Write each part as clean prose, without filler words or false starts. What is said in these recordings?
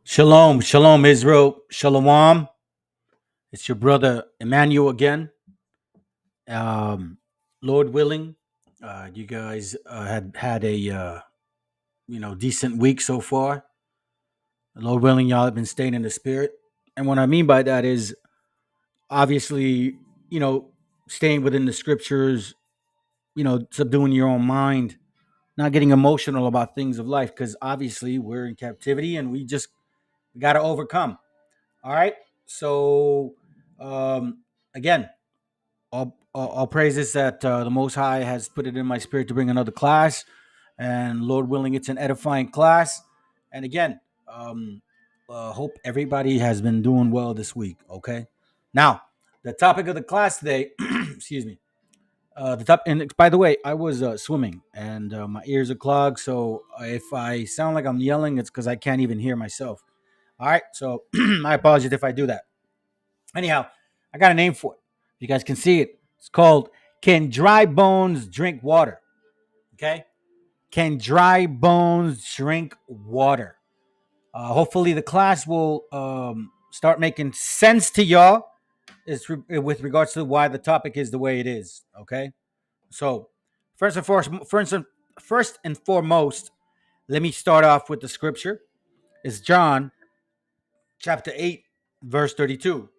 Shalom, shalom, Israel, shalom. It's your brother Emmanuel again. Um, Lord willing, you guys had a decent week so far. Lord willing, y'all have been staying in the spirit, and what I mean by that is obviously, you know, staying within the scriptures. Subduing your own mind, not getting emotional about things of life, because obviously we're in captivity and we got to overcome. All right, so again. All praises that the Most High has put it in my spirit to bring another class, and Lord willing, it's an edifying class. And again, um, hope everybody has been doing well this week. Okay, now the topic of the class today, excuse me, the top. And by the way, I was swimming, and my ears are clogged, so if I sound like I'm yelling, it's because I can't even hear myself. All right, so my apologies if I do that. Anyhow, I got a name for it. You guys can see it. It's called Can Dry Bones Drink Water? Okay. Can dry bones drink water? Hopefully, the class will start making sense to y'all with regards to why the topic is the way it is. Okay. So, first and foremost, let me start off with the scripture. It's John chapter 8, verse 32.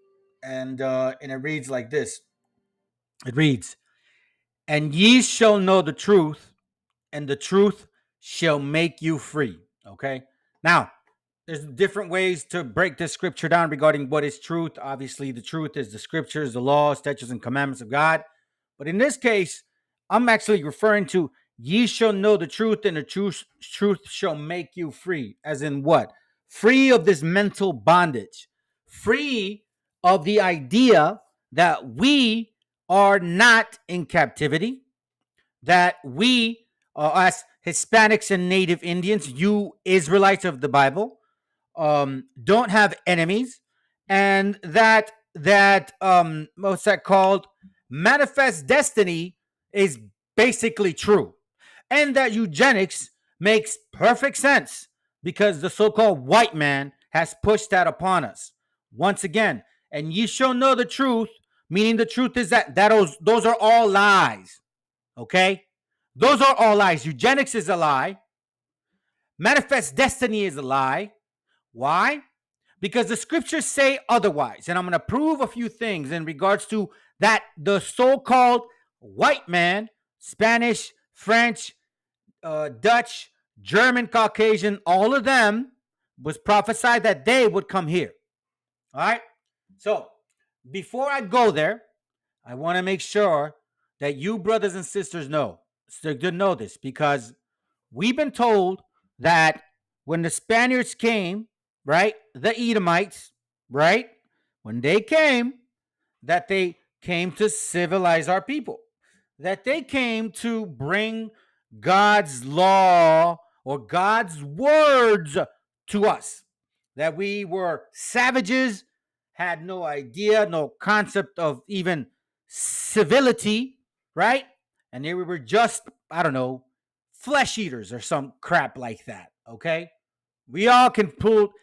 And it reads like this. It reads, "And ye shall know the truth, and the truth shall make you free." Okay. Now, there's different ways to break this scripture down regarding what is truth. Obviously, the truth is the scriptures, the laws, statutes, and commandments of God. But in this case, I'm actually referring to ye shall know the truth, and the truth shall make you free. As in what? Free of this mental bondage, free of the idea that we are not in captivity, that we, as Hispanics and Native Indians, you Israelites of the Bible, don't have enemies, and that what's that called? Manifest destiny is basically true, and that eugenics makes perfect sense because the so-called white man has pushed that upon us once again. And ye shall know the truth, meaning the truth is that those are all lies. Okay, those are all lies. Eugenics is a lie. Manifest destiny is a lie. Why? Because the scriptures say otherwise. And I'm going to prove a few things in regards to that the so called white man, Spanish, French, Dutch, German, Caucasian, all of them was prophesied that they would come here. All right. So before I go there, I want to make sure that you brothers and sisters know, so to know this, because we've been told that when the Spaniards came, right, the Edomites, right, when they came, that they came to civilize our people, that they came to bring God's law or God's words to us, that we were savages, had no idea, no concept of even civility, right? And they were just, I don't know, flesh eaters or some crap like that, okay? We all can pull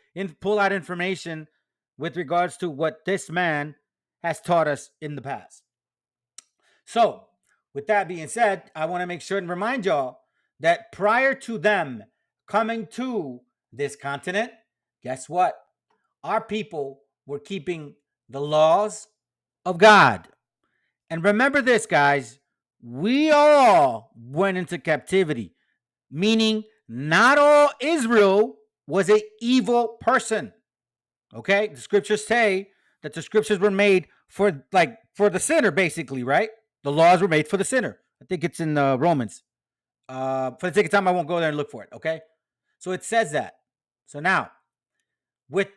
out information with regards to what this man has taught us in the past. So, with that being said, I want to make sure and remind y'all that prior to them coming to this continent, guess what? Our people were keeping the laws of God. And remember this, guys, we all went into captivity, meaning not all Israel was an evil person. Okay? The scriptures say that the scriptures were made for the sinner, basically, right? The laws were made for the sinner. I think it's in Romans. For the sake of time, I won't go there and look for it. Okay, so it says that. So now, with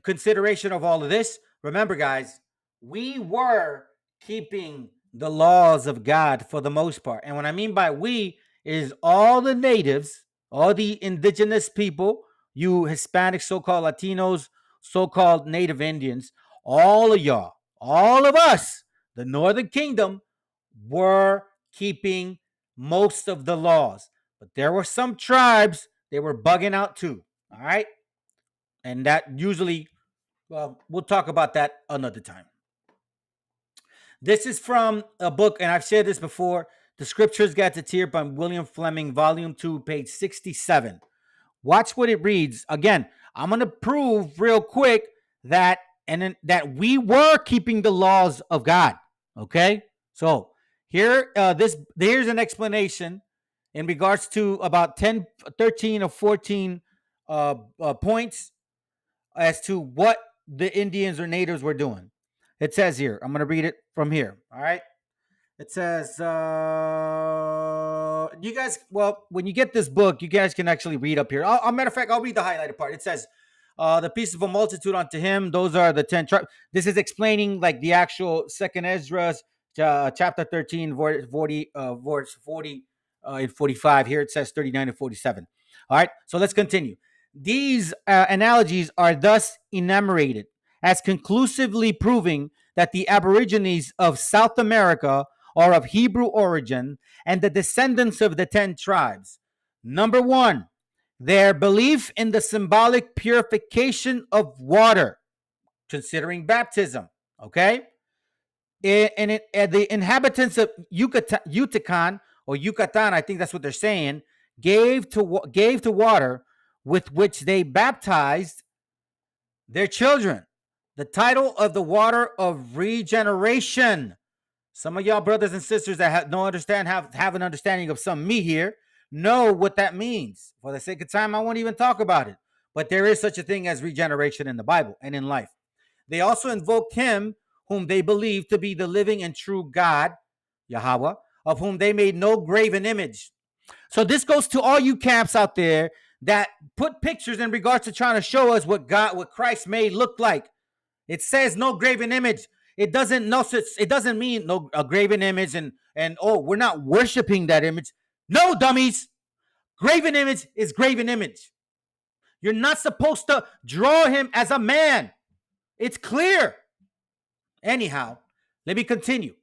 consideration of all of this, remember, guys, we were keeping the laws of God for the most part, and what I mean by we is all the natives, all the indigenous people, you Hispanic, so-called Latinos, so-called Native Indians, all of y'all, all of us, the Northern Kingdom, were keeping most of the laws, but there were some tribes they were bugging out too. All right, And that usually, well, we'll talk about that another time. This is from a book, and I've shared this before, The Scriptures Gazetteer by William Fleming, Volume 2, page 67. Watch what it reads. Again, I'm going to prove real quick that that we were keeping the laws of God. Okay? So here's an explanation in regards to about 10, 13, or 14 points as to what the Indians or natives were doing. It says here, I'm going to read it from here. All right. It says, you guys, well, when you get this book, you guys can actually read up here. Matter of fact, I'll read the highlighted part. It says, the pieces of a multitude unto him. Those are the 10 tribes. This is explaining like the actual second Esdras, chapter 13, verse 40, and 45. Here it says 39 and 47. All right. So let's continue. These analogies are thus enumerated as conclusively proving that the Aborigines of South America are of Hebrew origin and the descendants of the 10 tribes. Number one, their belief in the symbolic purification of water, considering baptism. Okay? The inhabitants of Yucatan, I think that's what they're saying, gave to water with which they baptized their children the title of the water of regeneration. Some of y'all brothers and sisters that have an understanding of some me here know what that means. For the sake of time, I won't even talk about it. But there is such a thing as regeneration in the Bible and in life. They also invoked him whom they believed to be the living and true God, Yahweh, of whom they made no graven image. So this goes to all you camps out there that put pictures in regards to trying to show us what Christ made look like. It says no graven image. It doesn't mean no a graven image and oh, we're not worshiping that image. No, dummies. Graven image is graven image. You're not supposed to draw him as a man. It's clear. Anyhow, let me continue.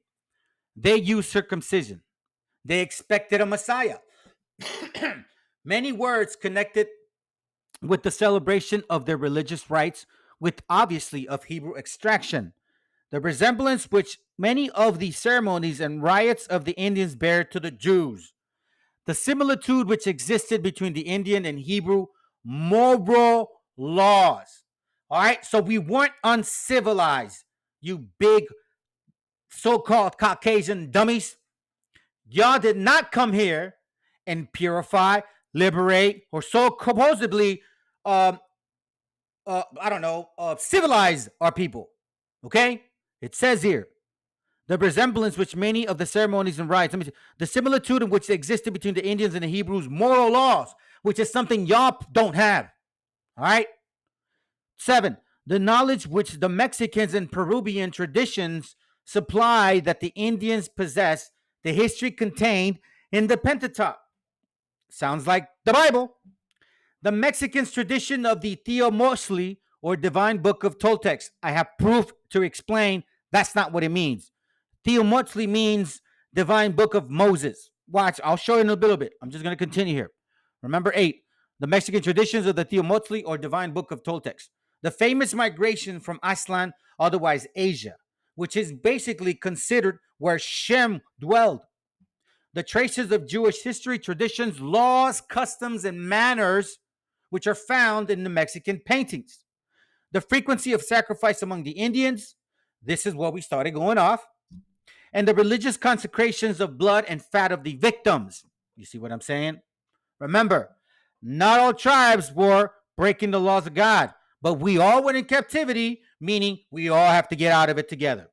They used circumcision. They expected a Messiah. Many words connected with the celebration of their religious rites, with obviously of Hebrew extraction. The resemblance which many of the ceremonies and rites of the Indians bear to the Jews. The similitude which existed between the Indian and Hebrew moral laws. All right, so we weren't uncivilized, you big so-called Caucasian dummies. Y'all did not come here and purify, liberate, or so supposedly, civilize our people. Okay? It says here, the resemblance which many of the ceremonies and rites, the similitude in which existed between the Indians and the Hebrews' moral laws, which is something y'all don't have. All right? 7, the knowledge which the Mexicans and Peruvian traditions supply that the Indians possess, the history contained in the Pentateuch. Sounds like the Bible. The Mexicans' tradition of the Theomoxli, or divine book of Toltecs. I have proof to explain that's not what it means. Theomoxli means divine book of Moses. Watch, I'll show you in a little bit. I'm just going to continue here. Remember 8, the Mexican traditions of the Theomoxli, or divine book of Toltecs. The famous migration from Aztlan, otherwise Asia, which is basically considered where Shem dwelled. The traces of Jewish history, traditions, laws, customs, and manners, which are found in the Mexican paintings. The frequency of sacrifice among the Indians, this is what we started going off, and the religious consecrations of blood and fat of the victims. You see what I'm saying? Remember, not all tribes were breaking the laws of God, but we all went in captivity, meaning we all have to get out of it together.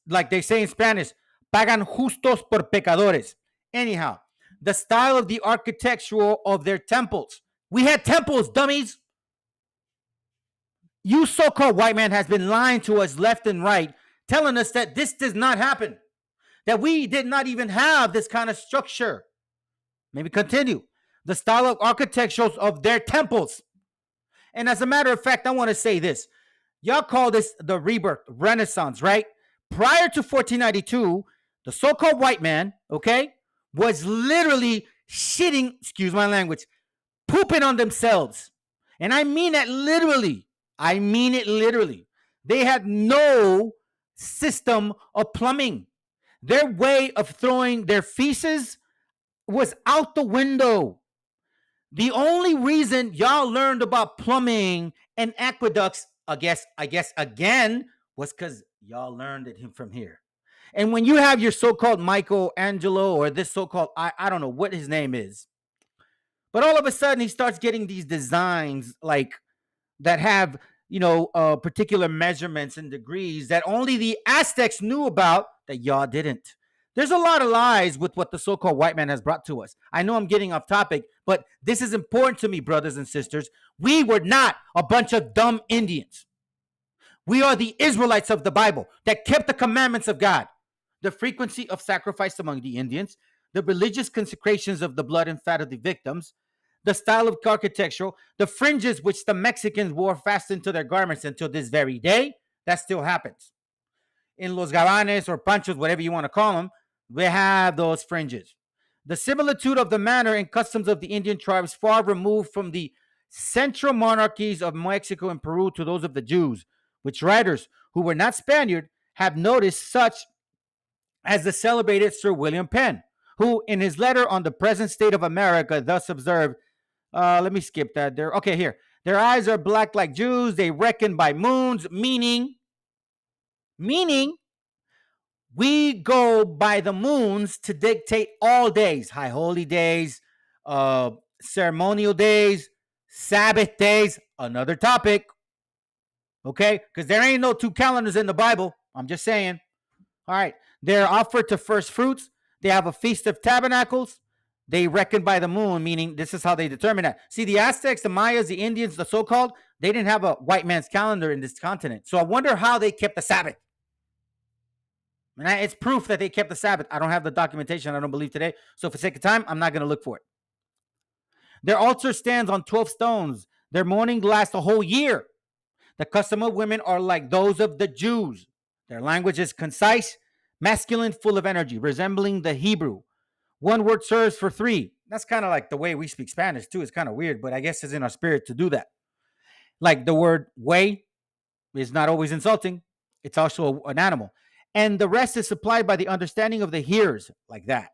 Like they say in Spanish, pagan justos por pecadores. Anyhow, the style of the architectural of their temples. We had temples, dummies. You so-called white man has been lying to us left and right, telling us that this does not happen, that we did not even have this kind of structure. Maybe continue. The style of architecturals of their temples. And as a matter of fact, I want to say this. Y'all call this the rebirth, Renaissance, right? Prior to 1492, the so-called white man, okay, was literally shitting, excuse my language, pooping on themselves. And I mean that literally. I mean it literally. They had no system of plumbing. Their way of throwing their feces was out the window. The only reason y'all learned about plumbing and aqueducts, I guess again, was because y'all learned it from here. And when you have your so-called Michelangelo or this so-called I don't know what his name is, but all of a sudden he starts getting these designs like that have particular measurements and degrees that only the Aztecs knew about that y'all didn't. There's a lot of lies with what the so-called white man has brought to us. I know I'm getting off topic, but this is important to me, brothers and sisters. We were not a bunch of dumb Indians. We are the Israelites of the Bible that kept the commandments of God. The frequency of sacrifice among the Indians, the religious consecrations of the blood and fat of the victims, the style of architecture, the fringes which the Mexicans wore fastened to their garments until this very day, that still happens. In Los Gabanes or Panchos, whatever you want to call them, we have those fringes. The similitude of the manner and customs of the Indian tribes far removed from the central monarchies of Mexico and Peru to those of the Jews, which writers who were not Spaniard have noticed, such as the celebrated Sir William Penn, who in his letter on the present state of America thus observed, let me skip that there. Okay, here. Their eyes are black like Jews. They reckon by moons, meaning we go by the moons to dictate all days, high holy days, ceremonial days, Sabbath days, another topic. Okay, because there ain't no two calendars in the Bible. I'm just saying. All right. They're offered to first fruits. They have a feast of tabernacles. They reckon by the moon, meaning this is how they determine that. See, the Aztecs, the Mayas, the Indians, the so-called, they didn't have a white man's calendar in this continent. So I wonder how they kept the Sabbath. And it's proof that they kept the Sabbath. I don't have the documentation. I don't believe today. So for sake of time, I'm not going to look for it. Their altar stands on 12 stones. Their mourning lasts a whole year. The custom of women are like those of the Jews. Their language is concise, masculine, full of energy, resembling the Hebrew. One word serves for three. That's kind of like the way we speak Spanish too. It's kind of weird, but I guess it's in our spirit to do that. Like the word way is not always insulting. It's also an animal. And the rest is supplied by the understanding of the hearers, like that.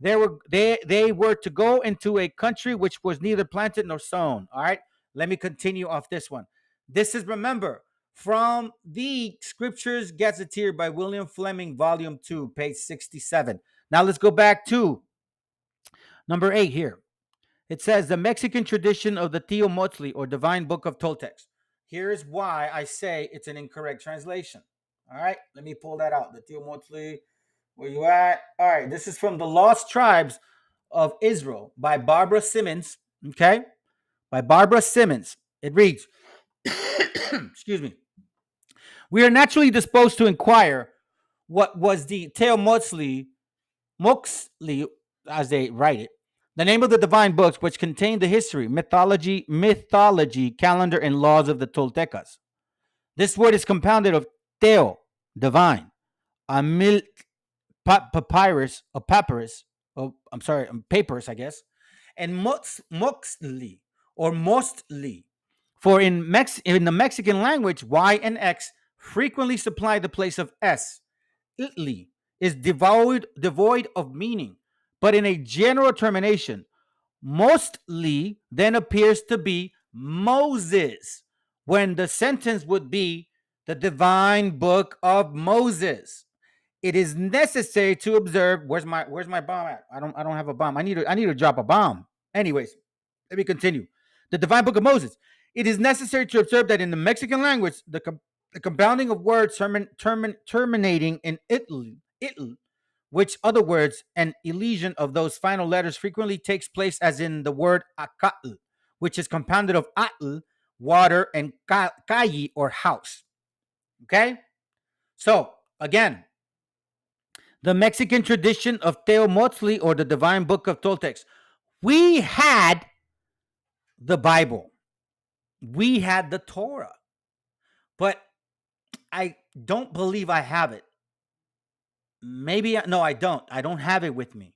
They were to go into a country which was neither planted nor sown. All right. Let me continue off this one. This is, remember, from the Scriptures Gazetteer by William Fleming, Volume 2, page 67. Now let's go back to number 8 here. It says the Mexican tradition of the Tio Motzli, or Divine Book of Toltecs. Here's why I say it's an incorrect translation. All right, let me pull that out. The Tio Motzli, where you at? All right, this is from the Lost Tribes of Israel by Barbara Simmons. Okay, by Barbara Simmons. It reads, excuse me. We are naturally disposed to inquire what was the Teo Motzli, as they write it, the name of the divine books which contain the history, mythology, calendar, and laws of the Toltecas. This word is compounded of Teo, divine, Amil, papyrus, papyrus, I guess, and Moxli, or Mostly. For in the Mexican language, Y and X frequently supply the place of S. Itli is devoid of meaning, but in a general termination, mostly then appears to be Moses, when the sentence would be the divine book of Moses. It is necessary to observe. Where's my bomb at? I don't have a bomb. I need to drop a bomb. Anyways, let me continue. The divine book of Moses. It is necessary to observe that in the Mexican language, the compounding of words terminating in itl, which other words and elision of those final letters frequently takes place, as in the word acatl, which is compounded of atl, water, and calle, or house. Okay? So, again, the Mexican tradition of Teomotzli, or the Divine Book of Toltecs. We had the Bible. We had the Torah. But I don't believe I have it. No, I don't. I don't have it with me.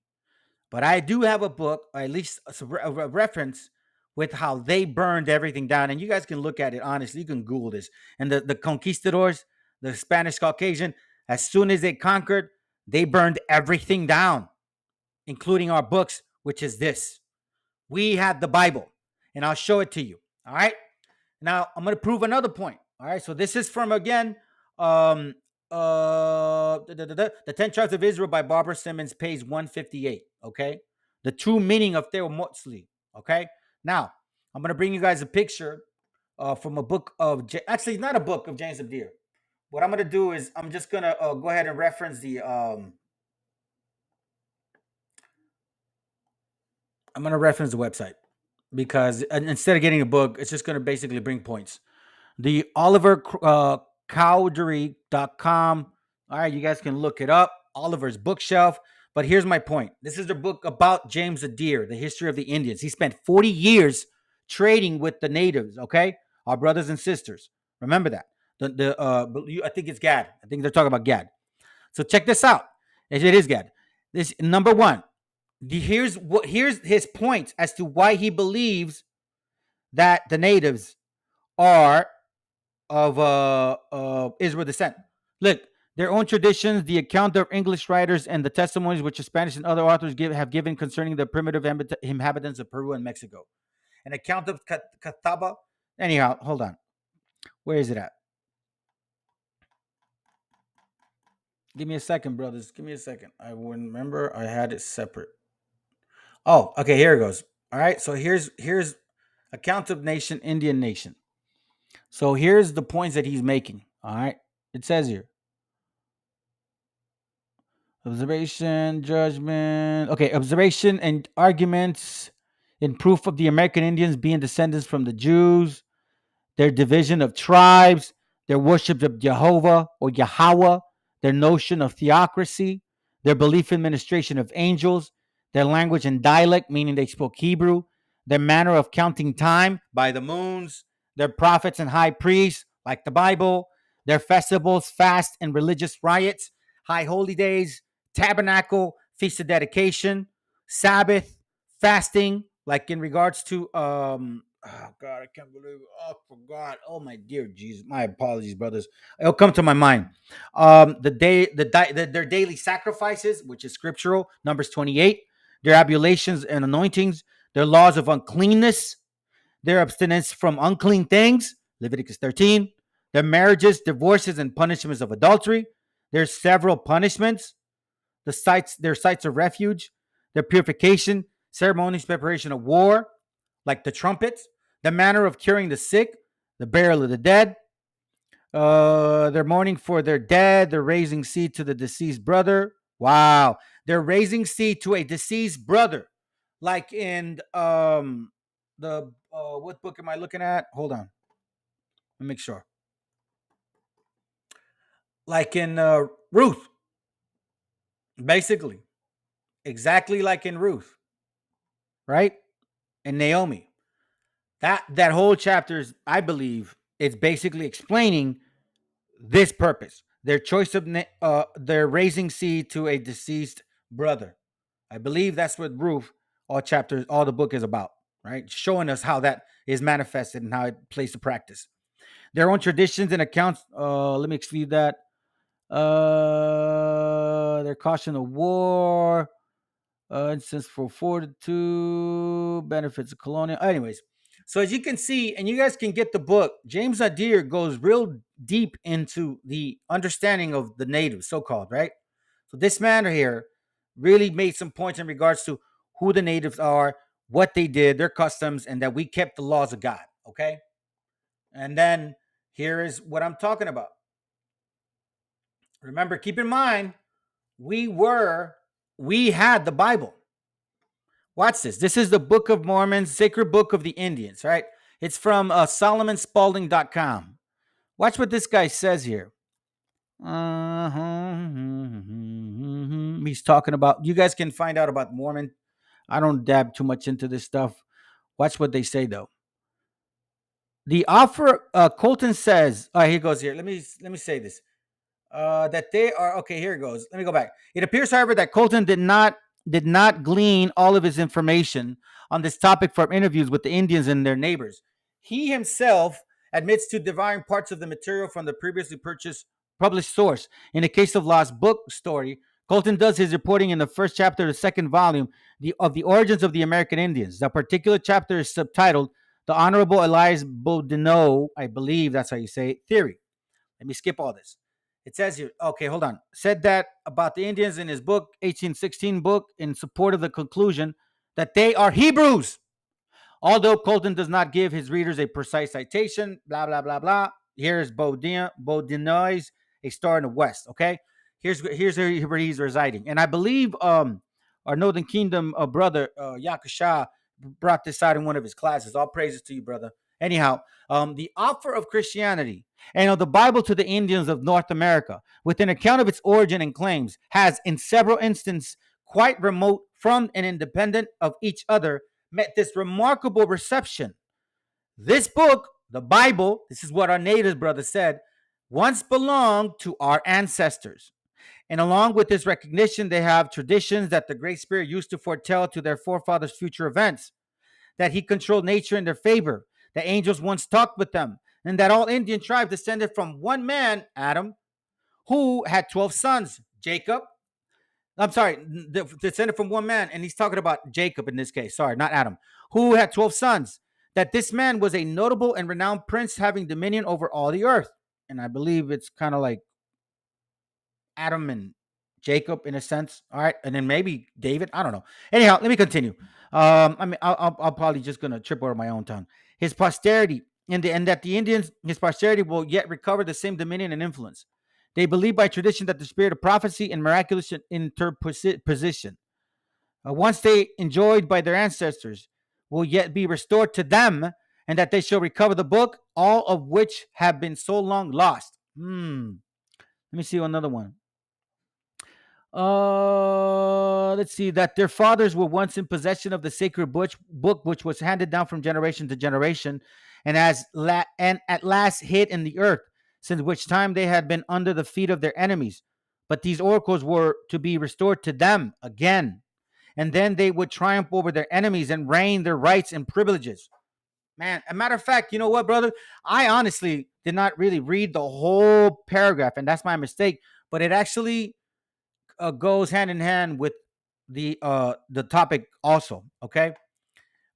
But I do have a book, or at least a reference, with how they burned everything down. And you guys can look at it honestly. You can Google this. And the conquistadors, the Spanish Caucasian, as soon as they conquered, they burned everything down, including our books, which is this. We have the Bible, and I'll show it to you. All right. Now I'm going to prove another point. All right. So this is from again, um, the 10 Tribes of Israel by Barbara Simmons, page 158. Okay. The true meaning of Theomotzli. Okay. Now I'm going to bring you guys a picture from a book of, actually, not a book of James Abdir. What I'm going to do is I'm just going to go ahead and reference I'm going to reference the website because instead of getting a book, it's just going to basically bring points. The Oliver Cowdery.com. All right, you guys can look it up. Oliver's bookshelf. But here's my point. This is the book about James Adair, the history of the Indians. He spent 40 years trading with the natives, okay? Our brothers and sisters. Remember that. I think it's Gad. I think they're talking about Gad. So check this out. It is Gad. This number one. Here's his points as to why he believes that the natives are of Israel descent. Look, their own traditions, the account of English writers, and the testimonies which the Spanish and other authors have given concerning the primitive inhabitants of Peru and Mexico. An account of Catawba. Anyhow, hold on. Where is it at? Give me a second, brothers. Give me a second. I remember I had it separate. Oh, okay. Here it goes. All right. So here's account of nation, Indian nation. So here's the points that he's making. All right. It says here. Observation, judgment. Okay, observation and arguments in proof of the American Indians being descendants from the Jews, their division of tribes, their worship of Jehovah or Yahweh, their notion of theocracy, their belief in ministration of angels, their language and dialect, meaning they spoke Hebrew, their manner of counting time by the moons, their prophets and high priests, like the Bible, their festivals, fasts, and religious riots, high holy days, tabernacle, feast of dedication, Sabbath, fasting, like in regards to oh God, I can't believe it. Oh, I forgot. Oh my dear Jesus. My apologies, brothers. It'll come to my mind. Their daily sacrifices, which is scriptural, Numbers 28, their ablutions and anointings, their laws of uncleanness, their abstinence from unclean things, Leviticus 13, their marriages, divorces, and punishments of adultery. There's several punishments, their sites of refuge, their purification, ceremonies, preparation of war, like the trumpets, the manner of curing the sick, the burial of the dead, their mourning for their dead, they're raising seed to the deceased brother. Wow. They're raising seed to a deceased brother. Like in the what book am I looking at? Hold on. Let me make sure. Like in Ruth, basically. Exactly like in Ruth, right? And Naomi. That whole chapter is, I believe, it's basically explaining this purpose. Their choice of their raising seed to a deceased brother. I believe that's what Ruth, all the book is about, right? Showing us how that is manifested and how it plays to practice. Their own traditions and accounts. Let me exclude that. Their caution of war. Instance for 42 benefits of colonial. Anyways, so as you can see, and you guys can get the book, James Adair goes real deep into the understanding of the natives, so-called, right? So this man here really made some points in regards to who the natives are, what they did, their customs, and that we kept the laws of God. Okay. And then here is what I'm talking about. Remember, keep in mind, we had the Bible. Watch this. This is the Book of Mormon, Sacred Book of the Indians, right? It's from SolomonSpalding.com. Watch what this guy says here. He's talking about, you guys can find out about Mormon. I don't dab too much into this stuff. Watch what they say, though. The offer, Colton says, here he goes here. Let me say this. That they are, okay, here it goes. Let me go back. It appears, however, that Colton did not did not glean all of his information on this topic from interviews with the Indians and their neighbors. He himself admits to devouring parts of the material from the previously purchased published source. In the case of Lost Book Story, Colton does his reporting in the first chapter of the second volume of the origins of the American Indians. The particular chapter is subtitled "The Honorable Elias Boudinot," I believe that's how you say it, theory. Let me skip all this. It says here, okay, hold on. Said that about the Indians in his book, 1816 book, in support of the conclusion that they are Hebrews. Although Colton does not give his readers a precise citation, blah, blah, blah, blah. Here's Baudinois, a star in the West, okay? Here's where he's residing. And I believe our Northern Kingdom brother, Yakusha, brought this out in one of his classes. All praises to you, brother. Anyhow, the offer of Christianity and of the Bible to the Indians of North America, with an account of its origin and claims, has in several instances, quite remote from and independent of each other, met this remarkable reception. This book, the Bible, this is what our native brother said, once belonged to our ancestors. And along with this recognition, they have traditions that the Great Spirit used to foretell to their forefathers future events, that he controlled nature in their favor, that angels once talked with them, and that all Indian tribes descended from one man, Adam, who had 12 sons, Jacob. I'm sorry, descended from one man, and he's talking about Jacob in this case. Sorry, not Adam, who had 12 sons. That this man was a notable and renowned prince having dominion over all the earth. And I believe it's kind of like Adam and Jacob in a sense. All right, and then maybe David. I don't know. Anyhow, let me continue. I mean, I'll probably just gonna trip over my own tongue. His posterity, and that the Indians, his posterity will yet recover the same dominion and influence. They believe by tradition that the spirit of prophecy and miraculous interposition, once they enjoyed by their ancestors, will yet be restored to them, and that they shall recover the book, all of which have been so long lost. Let me see another one. Let's see, that their fathers were once in possession of the sacred book, which was handed down from generation to generation, and and at last hid in the earth, since which time they had been under the feet of their enemies. But these oracles were to be restored to them again, and then they would triumph over their enemies and reign their rights and privileges. Man, a matter of fact, you know what, brother? I honestly did not really read the whole paragraph, and that's my mistake. But it actually goes hand in hand with the topic also. Okay.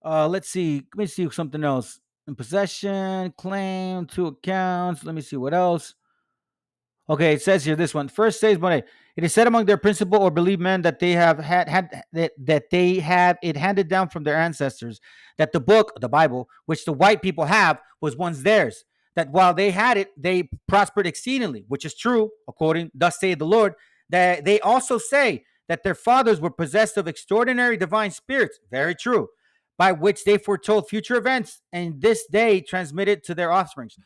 Let's see. Let me see something else. In possession, claim, two accounts. Let me see what else. Okay, it says here this one. First says, but it is said among their principal or believed men that they have had that they have it handed down from their ancestors, that the book, the Bible, which the white people have, was once theirs. That while they had it, they prospered exceedingly, which is true, according thus saith the Lord. That they also say that their fathers were possessed of extraordinary divine spirits, very true, by which they foretold future events, and this day transmitted to their offsprings.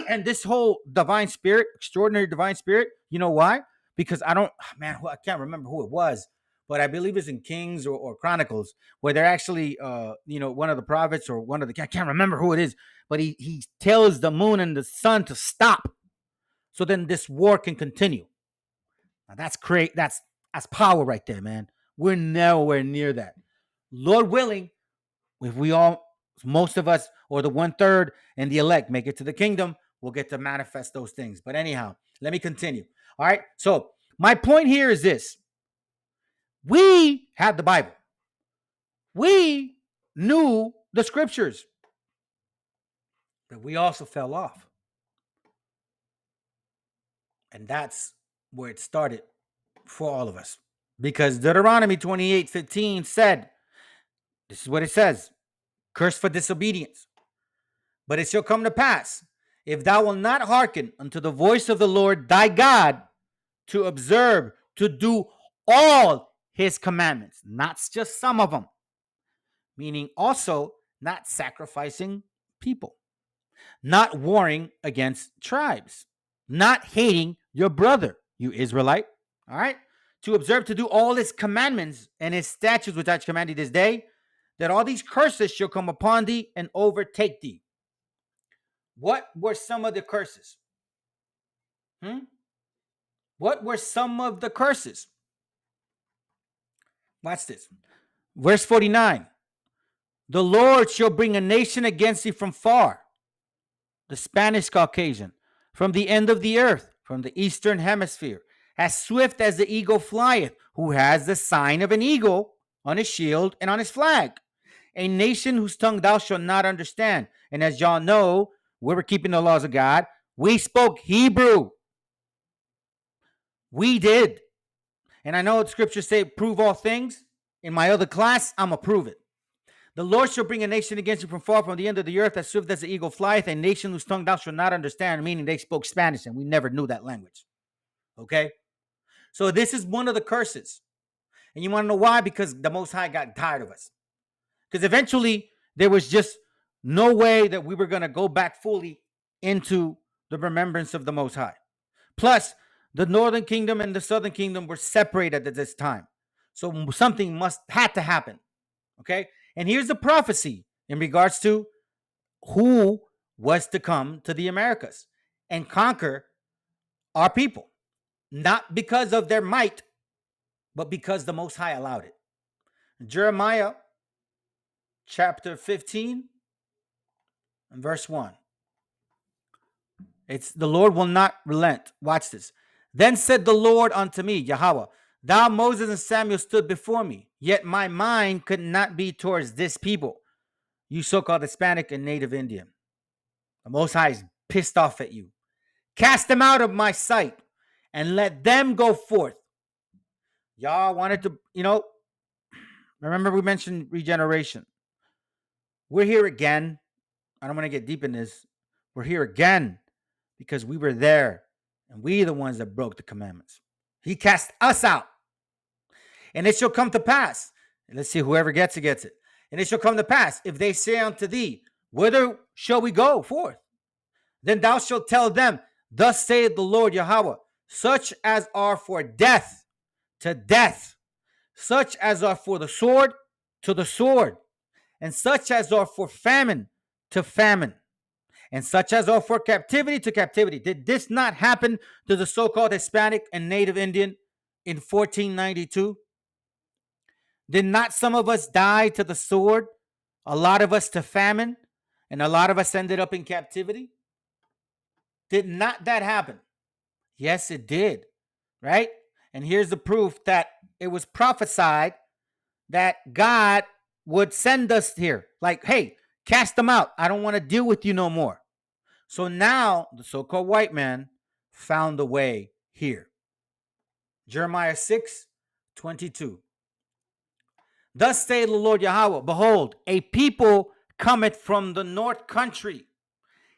And this whole divine spirit, extraordinary divine spirit, you know why? Because I don't, man, I can't remember who it was, but I believe it's in Kings or Chronicles, where they're actually, one of the prophets or one of the, I can't remember who it is, but he tells the moon and the sun to stop, so then this war can continue. Now that's great. That's power right there, man. We're nowhere near that. Lord willing, if we all, most of us, or the 1/3 and the elect make it to the kingdom, we'll get to manifest those things. But anyhow, let me continue. All right. So my point here is this: we had the Bible, we knew the scriptures, but we also fell off, and that's where it started for all of us. Because Deuteronomy 28:15 said, this is what it says: curse for disobedience. But it shall come to pass, if thou wilt not hearken unto the voice of the Lord thy God, to observe, to do all his commandments, not just some of them, meaning also not sacrificing people, not warring against tribes, not hating your brother, you Israelite. All right? To observe, to do all his commandments and his statutes which I command thee this day, that all these curses shall come upon thee and overtake thee. What were some of the curses? What were some of the curses? Watch this. Verse 49. The Lord shall bring a nation against thee from far, the Spanish Caucasian, from the end of the earth, from the eastern hemisphere, as swift as the eagle flieth, who has the sign of an eagle on his shield and on his flag. A nation whose tongue thou shalt not understand. And as y'all know, we were keeping the laws of God. We spoke Hebrew. We did. And I know the scriptures say, prove all things. In my other class, I'm going to prove it. The Lord shall bring a nation against you from far, from the end of the earth, as swift as the eagle flieth, a nation whose tongue thou shalt not understand, meaning they spoke Spanish and we never knew that language. Okay? So this is one of the curses. And you want to know why? Because the Most High got tired of us. Because eventually there was just no way that we were going to go back fully into the remembrance of the Most High. Plus, the northern kingdom and the southern kingdom were separated at this time. So something had to happen. Okay? And here's the prophecy in regards to who was to come to the Americas and conquer our people. Not because of their might, but because the Most High allowed it. Jeremiah chapter 15 and verse 1. It's the Lord will not relent. Watch this. Then said the Lord unto me, Yahweh, thou, Moses, and Samuel stood before me, yet my mind could not be towards this people, you so-called Hispanic and native Indian. The Most High is pissed off at you. Cast them out of my sight and let them go forth. Y'all wanted to, remember we mentioned regeneration. We're here again. I don't want to get deep in this. We're here again because we were there and we the ones that broke the commandments. He cast us out. And it shall come to pass. And let's see, whoever gets it, gets it. And it shall come to pass, if they say unto thee, whither shall we go forth? Then thou shalt tell them, thus saith the Lord Yahweh, such as are for death, to death, such as are for the sword, to the sword, and such as are for famine, to famine, and such as are for captivity, to captivity. Did this not happen to the so-called Hispanic and Native Indian in 1492? Did not some of us die to the sword, a lot of us to famine, and a lot of us ended up in captivity? Did not that happen? Yes, it did, right? And here's the proof that it was prophesied that God would send us here. Like, hey, cast them out. I don't want to deal with you no more. So now the so-called white man found a way here. Jeremiah 6:22. Thus saith the Lord Yahweh, behold, a people cometh from the north country,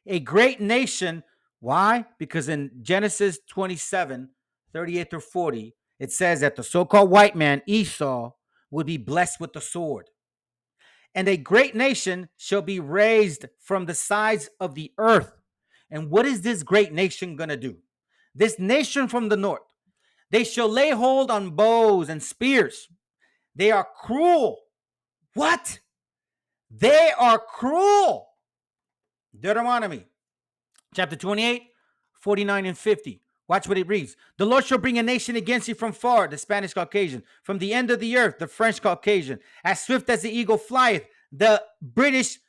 a great nation. Why? Because in Genesis 27:38-40, it says that the so-called white man, Esau, would be blessed with the sword. And a great nation shall be raised from the sides of the earth. And what is this great nation going to do? This nation from the north, they shall lay hold on bows and spears. They are cruel. What? They are cruel. Deuteronomy chapter 28, 49 and 50. Watch what it reads. The Lord shall bring a nation against you from far, the Spanish Caucasian, from the end of the earth, the French Caucasian, as swift as the eagle flieth, the British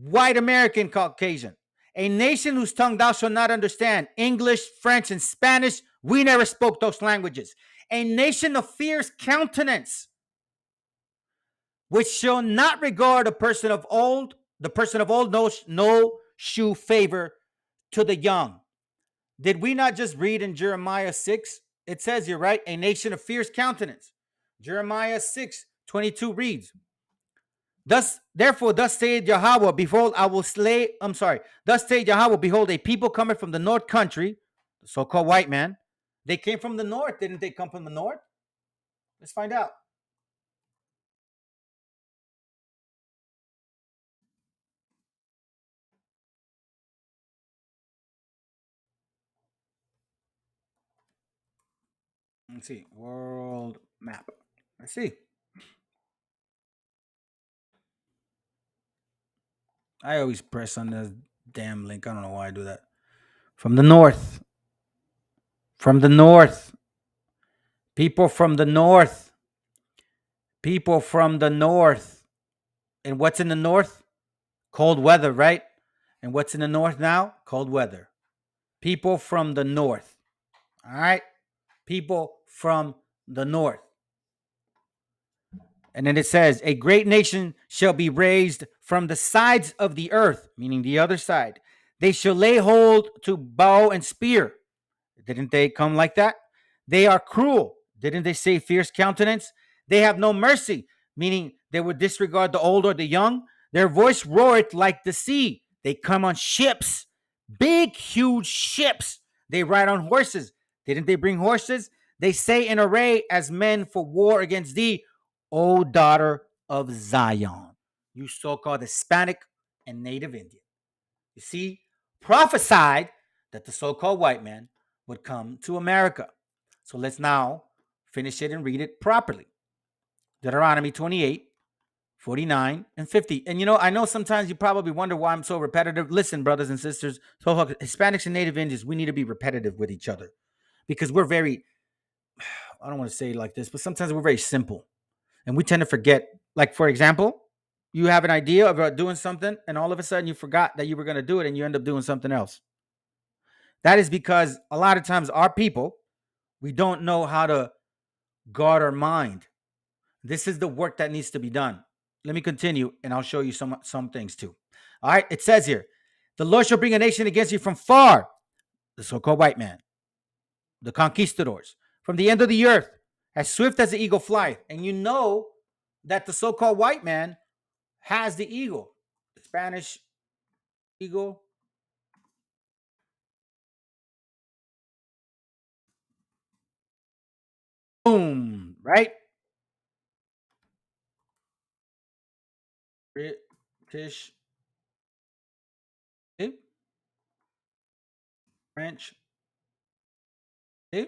white American Caucasian. A nation whose tongue thou shalt not understand, English, French, and Spanish. We never spoke those languages. A nation of fierce countenance, which shall not regard the person of old knows no shew favor to the young. Did we not just read in Jeremiah 6? It says here, right? A nation of fierce countenance. Jeremiah 6:22 reads, thus saith Yahweh, behold, thus saith Yahweh, behold, a people coming from the north country, the so-called white man. They came from the north. Didn't they come from the north? Let's find out. Let's see. World map. Let's see. I always press on this damn link. I don't know why I do that. From the north. From the north. People from the north. People from the north. And what's in the north? Cold weather, right? And what's in the north now? Cold weather. People from the north. All right? People from the north. And then it says, a great nation shall be raised from the sides of the earth, meaning the other side. They shall lay hold to bow and spear. Didn't they come like that? They are cruel. Didn't they say fierce countenance? They have no mercy, meaning they would disregard the old or the young. Their voice roareth like the sea. They come on ships, big, huge ships. They ride on horses. Didn't they bring horses? They say in array as men for war against thee, O daughter of Zion. You so called Hispanic and Native Indian. You see, prophesied that the so called white man would come to America. So let's now finish it and read it properly. Deuteronomy 28, 49, and 50. And I know sometimes you probably wonder why I'm so repetitive. Listen, brothers and sisters, so Hispanics and Native Indians, we need to be repetitive with each other because we're very, I don't want to say it like this, but sometimes we're very simple and we tend to forget. Like, for example, you have an idea about doing something and all of a sudden you forgot that you were going to do it and you end up doing something else. That is because a lot of times our people, we don't know how to guard our mind. This is the work that needs to be done. Let me continue and I'll show you some things too. All right, it says here, the Lord shall bring a nation against you from far, the so-called white man, the conquistadors, from the end of the earth, as swift as the eagle flieth. And you know that the so-called white man has the eagle, the Spanish eagle. Boom, right? British, eh? French, eh?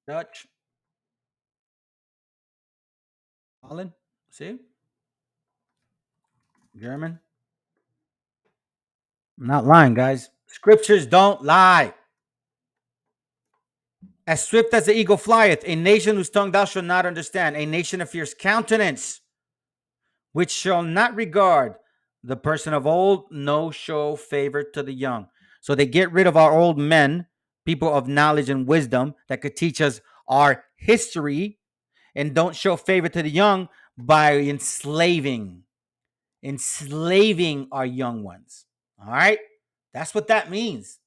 Dutch, Holland, see? German. I'm not lying, guys. Scriptures don't lie. As swift as the eagle flieth, a nation whose tongue thou shalt not understand, a nation of fierce countenance, which shall not regard the person of old, no show favor to the young. So they get rid of our old men, people of knowledge and wisdom that could teach us our history, and don't show favor to the young by enslaving our young ones. All right? That's what that means.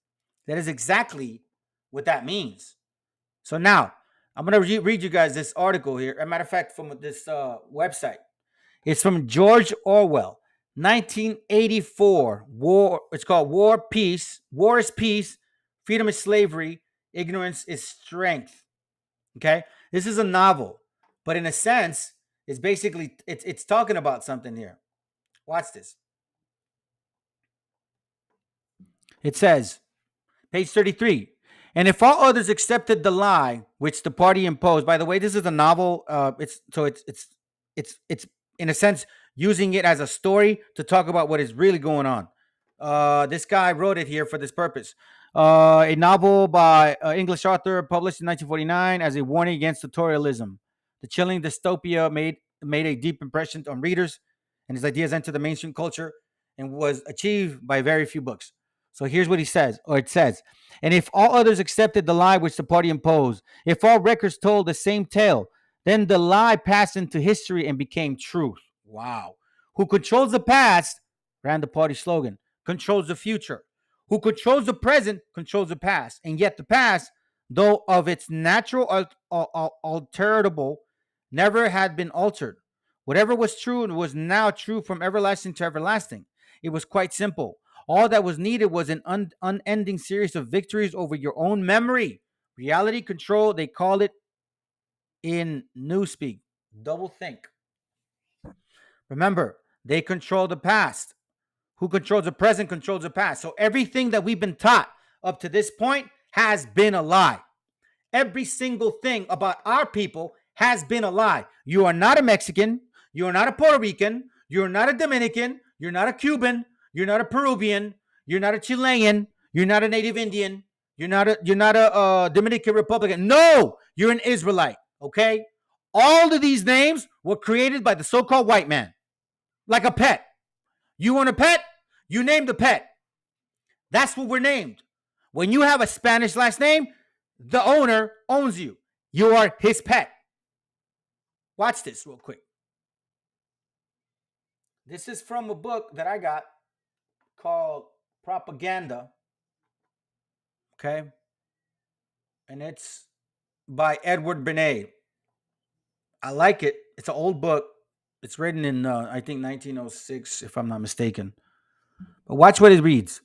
That is exactly what that means. So now I'm going to read you guys this article here. As a matter of fact, from this website. It's from George Orwell, 1984. War. It's called War, Peace. War is peace. Freedom is slavery. Ignorance is strength. Okay? This is a novel, but in a sense, it's basically it's talking about something here. Watch this. It says, page 33. And if all others accepted the lie which the party imposed, by the way, this is a novel. It's in a sense using it as a story to talk about what is really going on. This guy wrote it here for this purpose. A novel by English author published in 1949 as a warning against tutorialism. The chilling dystopia made a deep impression on readers, and his ideas entered the mainstream culture and was achieved by very few books. So here's what he says, or it says, and if all others accepted the lie which the party imposed, if all records told the same tale, then the lie passed into history and became truth. Wow. Who controls the past, ran the party slogan, controls the future. Who controls the present, controls the past. And yet the past, though of its natural alterable, never had been altered. Whatever was true was now true from everlasting to everlasting. It was quite simple. All that was needed was an unending series of victories over your own memory. Reality control, they call it in newspeak. Double think. Remember, they control the past. Who controls the present controls the past. So everything that we've been taught up to this point has been a lie. Every single thing about our people has been a lie. You are not a Mexican. You are not a Puerto Rican. You're not a Dominican. You're not a Cuban. You're not a Peruvian. You're not a Chilean. You're not a Native Indian. You're not a Dominican Republican. No, you're an Israelite. Okay? All of these names were created by the so-called white man, like a pet. You want a pet? You name the pet. That's what we're named. When you have a Spanish last name, the owner owns you. You are his pet. Watch this real quick. This is from a book that I got called Propaganda. Okay? And it's by Edward Bernays. I like it. It's an old book. It's written in, I think, 1906, if I'm not mistaken. But watch what it reads.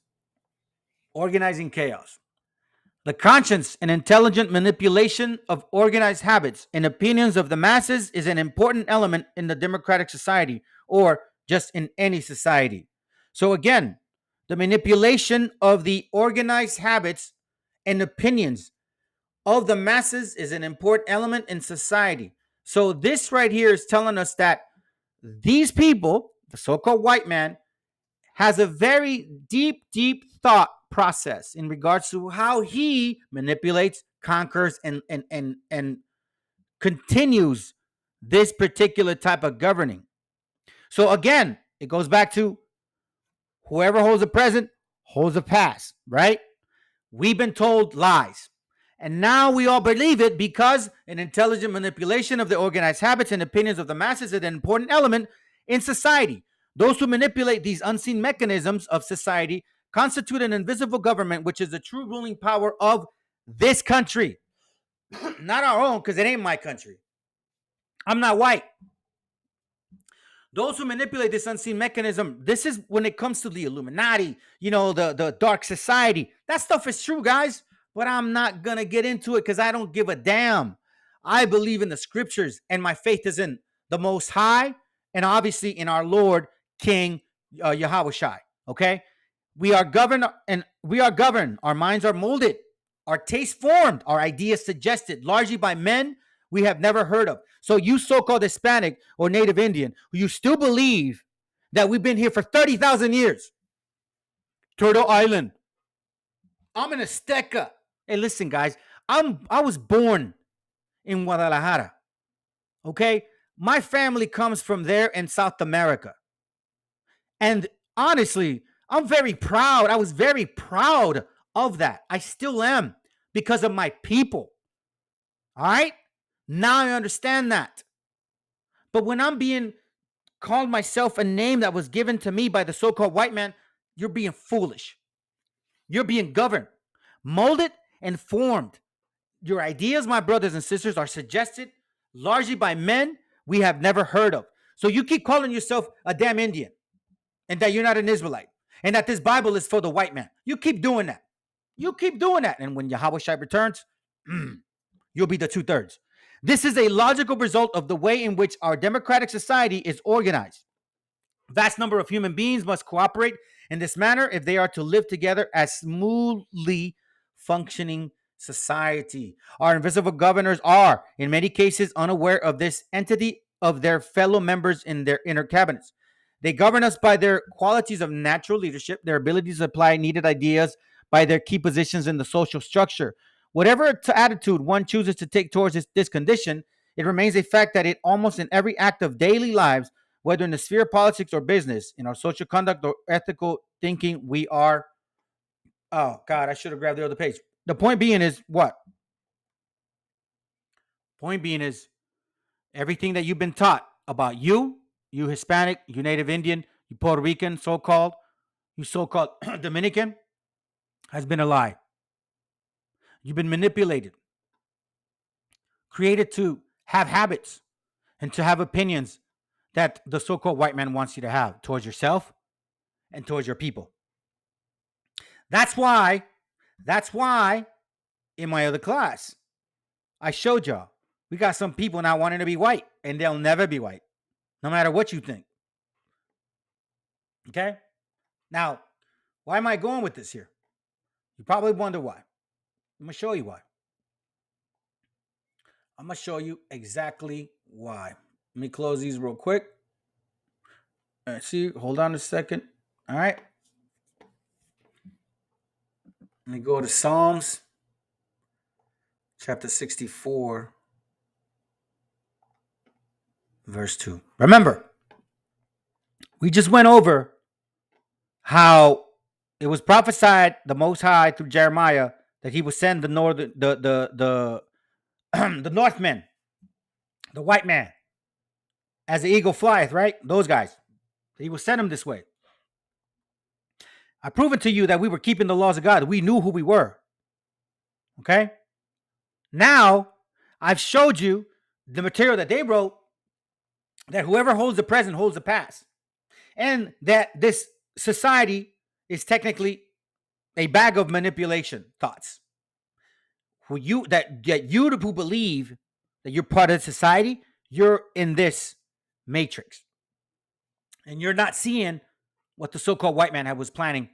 Organizing chaos. The conscious and intelligent manipulation of organized habits and opinions of the masses is an important element in the democratic society or just in any society. So, again, the manipulation of the organized habits and opinions of the masses is an important element in society. So, this right here is telling us that these people, the so called white man, has a very deep, deep thought process in regards to how he manipulates, conquers, and continues this particular type of governing. So again, it goes back to whoever holds the present holds the past, right? We've been told lies. And now we all believe it because an intelligent manipulation of the organized habits and opinions of the masses is an important element in society. Those who manipulate these unseen mechanisms of society constitute an invisible government, which is the true ruling power of this country. Not our own, because it ain't my country. I'm not white. Those who manipulate this unseen mechanism, this is when it comes to the Illuminati, the dark society. That stuff is true, guys, but I'm not going to get into it because I don't give a damn. I believe in the scriptures, and my faith is in the Most High and obviously in our Lord, King Yahweh Shai. Okay? We are governed. Our minds are molded. Our taste formed. Our ideas suggested largely by men we have never heard of. So you so-called Hispanic or Native Indian, you still believe that we've been here for 30,000 years. Turtle Island. I'm an Azteca. Hey, listen, guys. I was born in Guadalajara. Okay? My family comes from there in South America. And honestly, I'm very proud. I was very proud of that. I still am because of my people. All right? Now I understand that. But when I'm being called myself a name that was given to me by the so-called white man, you're being foolish. You're being governed, molded, and formed. Your ideas, my brothers and sisters, are suggested largely by men we have never heard of. So you keep calling yourself a damn Indian and that you're not an Israelite and that this Bible is for the white man. You keep doing that. You keep doing that. And when Yahweh Shai returns, you'll be the 2/3. This is a logical result of the way in which our democratic society is organized. Vast number of human beings must cooperate in this manner if they are to live together as smoothly functioning society. Our invisible governors are, in many cases, unaware of this entity of their fellow members in their inner cabinets. They govern us by their qualities of natural leadership, their ability to apply needed ideas, by their key positions in the social structure. Whatever attitude one chooses to take towards this condition, it remains a fact that it almost in every act of daily lives, whether in the sphere of politics or business, in our social conduct or ethical thinking, we are. Oh, God, I should have grabbed the other page. The point being is what? Point being is everything that you've been taught about you Hispanic, you Native Indian, you Puerto Rican, so-called, you so-called Dominican, has been a lie. You've been manipulated, created to have habits and to have opinions that the so-called white man wants you to have towards yourself and towards your people. That's why in my other class, I showed y'all we got some people not wanting to be white, and they'll never be white, no matter what you think. Okay? Now, why am I going with this here? You probably wonder why. I'm going to show you why. I'm going to show you exactly why. Let me close these real quick. All right, see, hold on a second. All right. Let me go to Psalms chapter 64. verse 2. Remember, we just went over how it was prophesied the Most High through Jeremiah that he would send the northern the the Northmen, the white man, as the eagle flieth, right? Those guys. He will send them this way. I've proven to you that we were keeping the laws of God. We knew who we were. Okay? Now, I've showed you the material that they wrote, that whoever holds the present holds the past. And that this society is technically a bag of manipulation thoughts. Who you who believe that you're part of society, you're in this matrix. And you're not seeing what the so-called white man was planning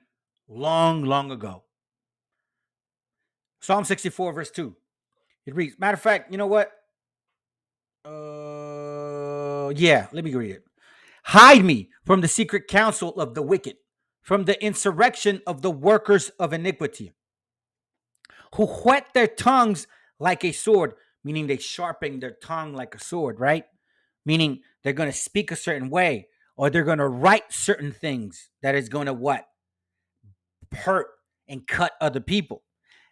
long, long ago. Psalm 64, verse 2. It reads, matter of fact, you know what? Yeah, let me read it. Hide me from the secret counsel of the wicked, from the insurrection of the workers of iniquity, who whet their tongues like a sword, meaning they sharpen their tongue like a sword, right? Meaning they're going to speak a certain way, or they're going to write certain things that is going to what? Hurt and cut other people.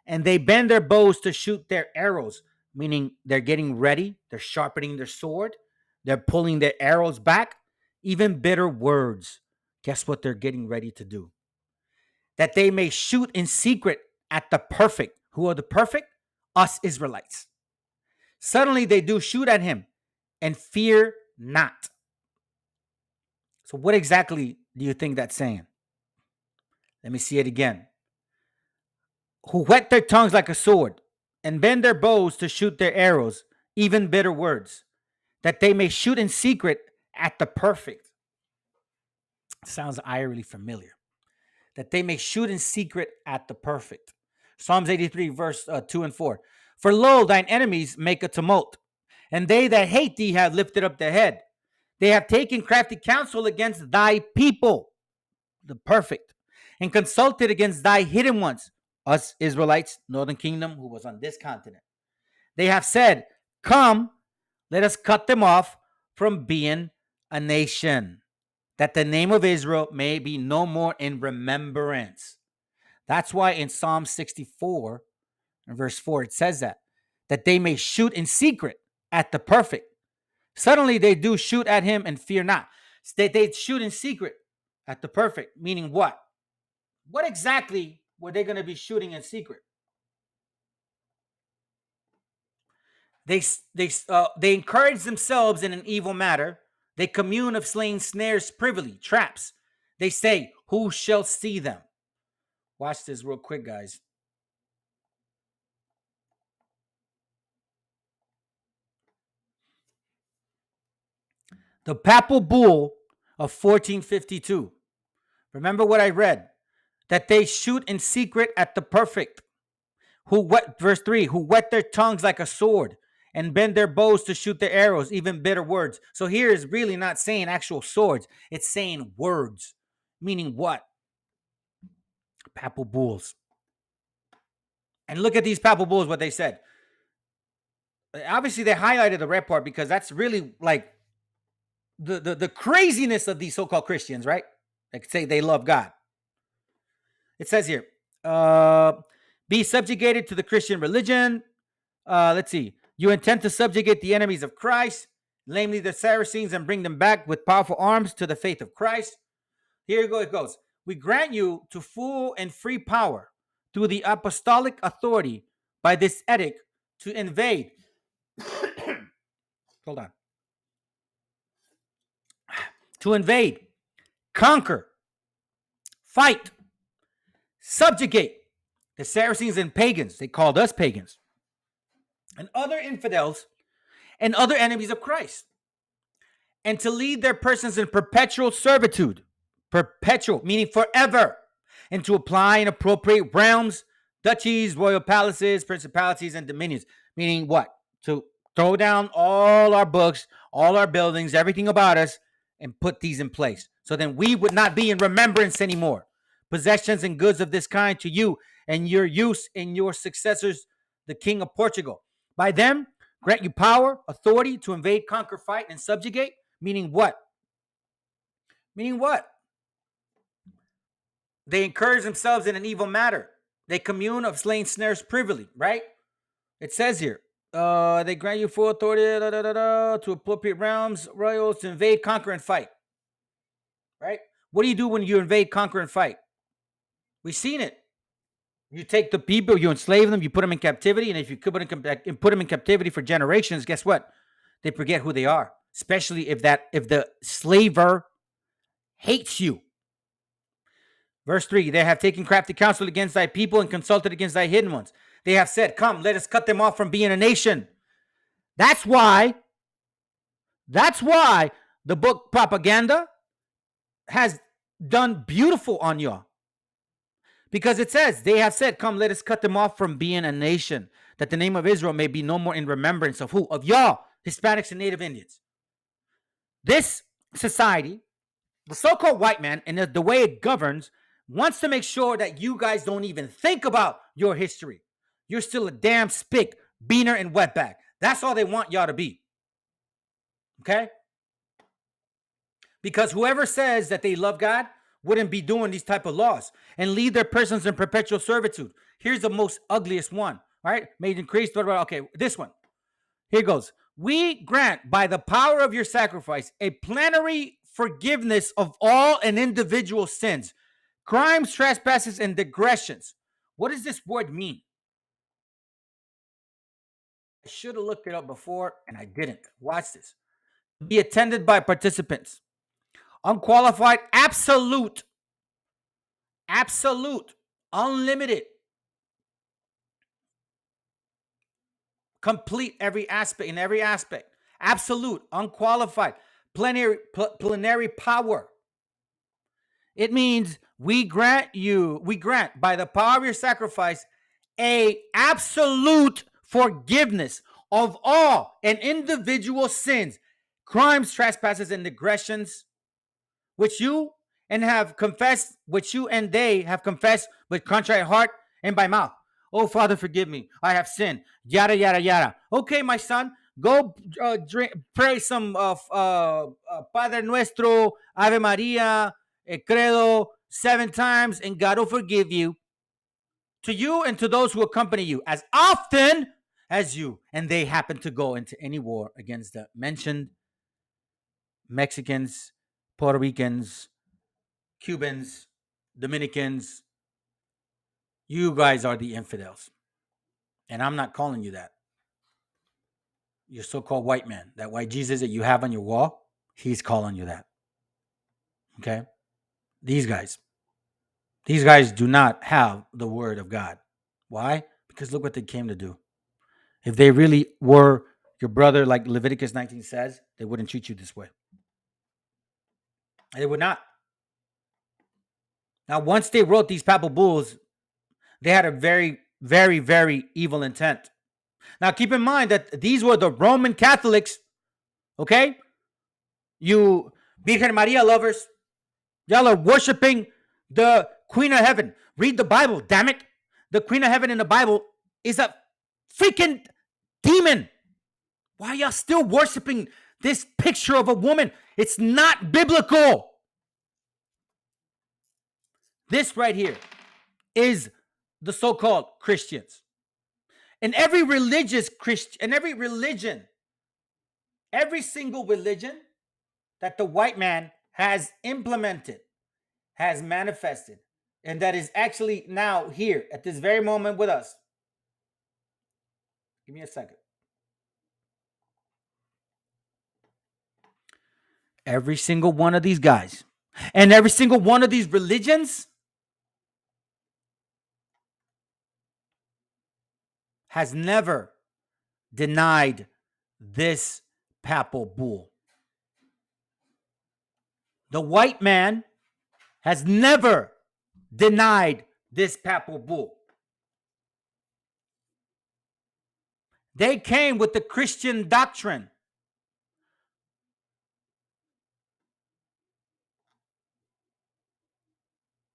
And they bend their bows to shoot their arrows, meaning they're getting ready, they're sharpening their sword, they're pulling their arrows back, even bitter words. Guess what they're getting ready to do? That they may shoot in secret at the perfect. Who are the perfect? Us Israelites. Suddenly they do shoot at him and fear not. So what exactly do you think that's saying? Let me see it again. Who whet their tongues like a sword and bend their bows to shoot their arrows, even bitter words, that they may shoot in secret at the perfect. Sounds eerily familiar. That they may shoot in secret at the perfect. Psalms 83, verse 2 and 4. For lo, thine enemies make a tumult, and they that hate thee have lifted up their head. They have taken crafty counsel against thy people, the perfect, and consulted against thy hidden ones, us Israelites, Northern Kingdom, who was on this continent. They have said, come, let us cut them off from being a nation, that the name of Israel may be no more in remembrance. That's why in Psalm 64, verse 4, it says that they may shoot in secret at the perfect. Suddenly they do shoot at him and fear not. They shoot in secret at the perfect, meaning what? What exactly were they going to be shooting in secret? They encourage themselves in an evil matter. They commune of slaying snares privily, traps. They say, who shall see them? Watch this real quick, guys. The papal bull of 1452. Remember what I read? That they shoot in secret at the perfect. Verse 3, who whet their tongues like a sword and bend their bows to shoot their arrows, even bitter words. So here is really not saying actual swords. It's saying words. Meaning what? Papal bulls. And look at these papal bulls, what they said. Obviously, they highlighted the red part because that's really like the craziness of these so-called Christians, right? Like say they love God. It says here, be subjugated to the Christian religion. Let's see. You intend to subjugate the enemies of Christ, namely the Saracens, and bring them back with powerful arms to the faith of Christ. Here it goes. We grant you to full and free power through the apostolic authority by this edict to invade. Hold on. To invade, conquer, fight, subjugate the Saracens and pagans. They called us pagans. And other infidels and other enemies of Christ. And to lead their persons in perpetual servitude. Perpetual, meaning forever. And to apply and appropriate realms, duchies, royal palaces, principalities, and dominions. Meaning what? To throw down all our books, all our buildings, everything about us, and put these in place. So then we would not be in remembrance anymore. Possessions and goods of this kind to you and your use and your successors, the king of Portugal. By them, grant you power, authority to invade, conquer, fight, and subjugate. Meaning what? Meaning what? They encourage themselves in an evil matter. They commune of slain snares privily, right? It says here, they grant you full authority to appropriate realms, royals, to invade, conquer, and fight. Right? What do you do when you invade, conquer, and fight? We've seen it. You take the people, you enslave them, you put them in captivity, and if you put them in captivity for generations, guess what? They forget who they are. Especially if the slaver hates you. Verse 3, they have taken crafty counsel against thy people and consulted against thy hidden ones. They have said, come, let us cut them off from being a nation. That's why the book Propaganda has done beautiful on y'all. Because it says, they have said, come, let us cut them off from being a nation, that the name of Israel may be no more in remembrance of who? Of y'all, Hispanics and Native Indians. This society, the so-called white man, and the way it governs, wants to make sure that you guys don't even think about your history. You're still a damn spick, beaner, and wetback. That's all they want y'all to be. Okay? Because whoever says that they love God wouldn't be doing these type of laws and leave their persons in perpetual servitude. Here's the most ugliest one. All right? Made increase. Okay, this one. Here goes. We grant by the power of your sacrifice a plenary forgiveness of all and individual sins, crimes, trespasses, and digressions. What does this word mean? I should have looked it up before and I didn't. Watch this. Be attended by participants. Unqualified, absolute, unlimited, complete every aspect, in every aspect, absolute, unqualified, plenary power. It means we grant by the power of your sacrifice a absolute forgiveness of all and individual sins, crimes, trespasses, and digressions, which you and they have confessed with contrite heart and by mouth. Oh, Father, forgive me. I have sinned. Yada, yada, yada. Okay, my son, go pray some Padre Nuestro, Ave Maria, Credo 7 times, and God will forgive you. To you and to those who accompany you, as often as you and they happen to go into any war against the mentioned Mexicans, Puerto Ricans, Cubans, Dominicans. You guys are the infidels. And I'm not calling you that. Your so-called white man, that white Jesus that you have on your wall, he's calling you that. Okay? These guys do not have the word of God. Why? Because look what they came to do. If they really were your brother, like Leviticus 19 says, they wouldn't treat you this way. They would not. Now, once they wrote these papal bulls, they had a very, very, very evil intent. Now, keep in mind that these were the Roman Catholics, okay? You Virgen Maria lovers, y'all are worshiping the Queen of Heaven. Read the Bible, damn it. The Queen of Heaven in the Bible is a freaking demon. Why are y'all still worshiping this picture of a woman? It's not biblical. This right here is the so-called Christians. And every religious Christian, and every religion, every single religion that the white man has implemented, has manifested, and that is actually now here at this very moment with us. Give me a second. Every single one of these guys and every single one of these religions has never denied this papal bull. The white man has never denied this papal bull. They came with the Christian doctrine.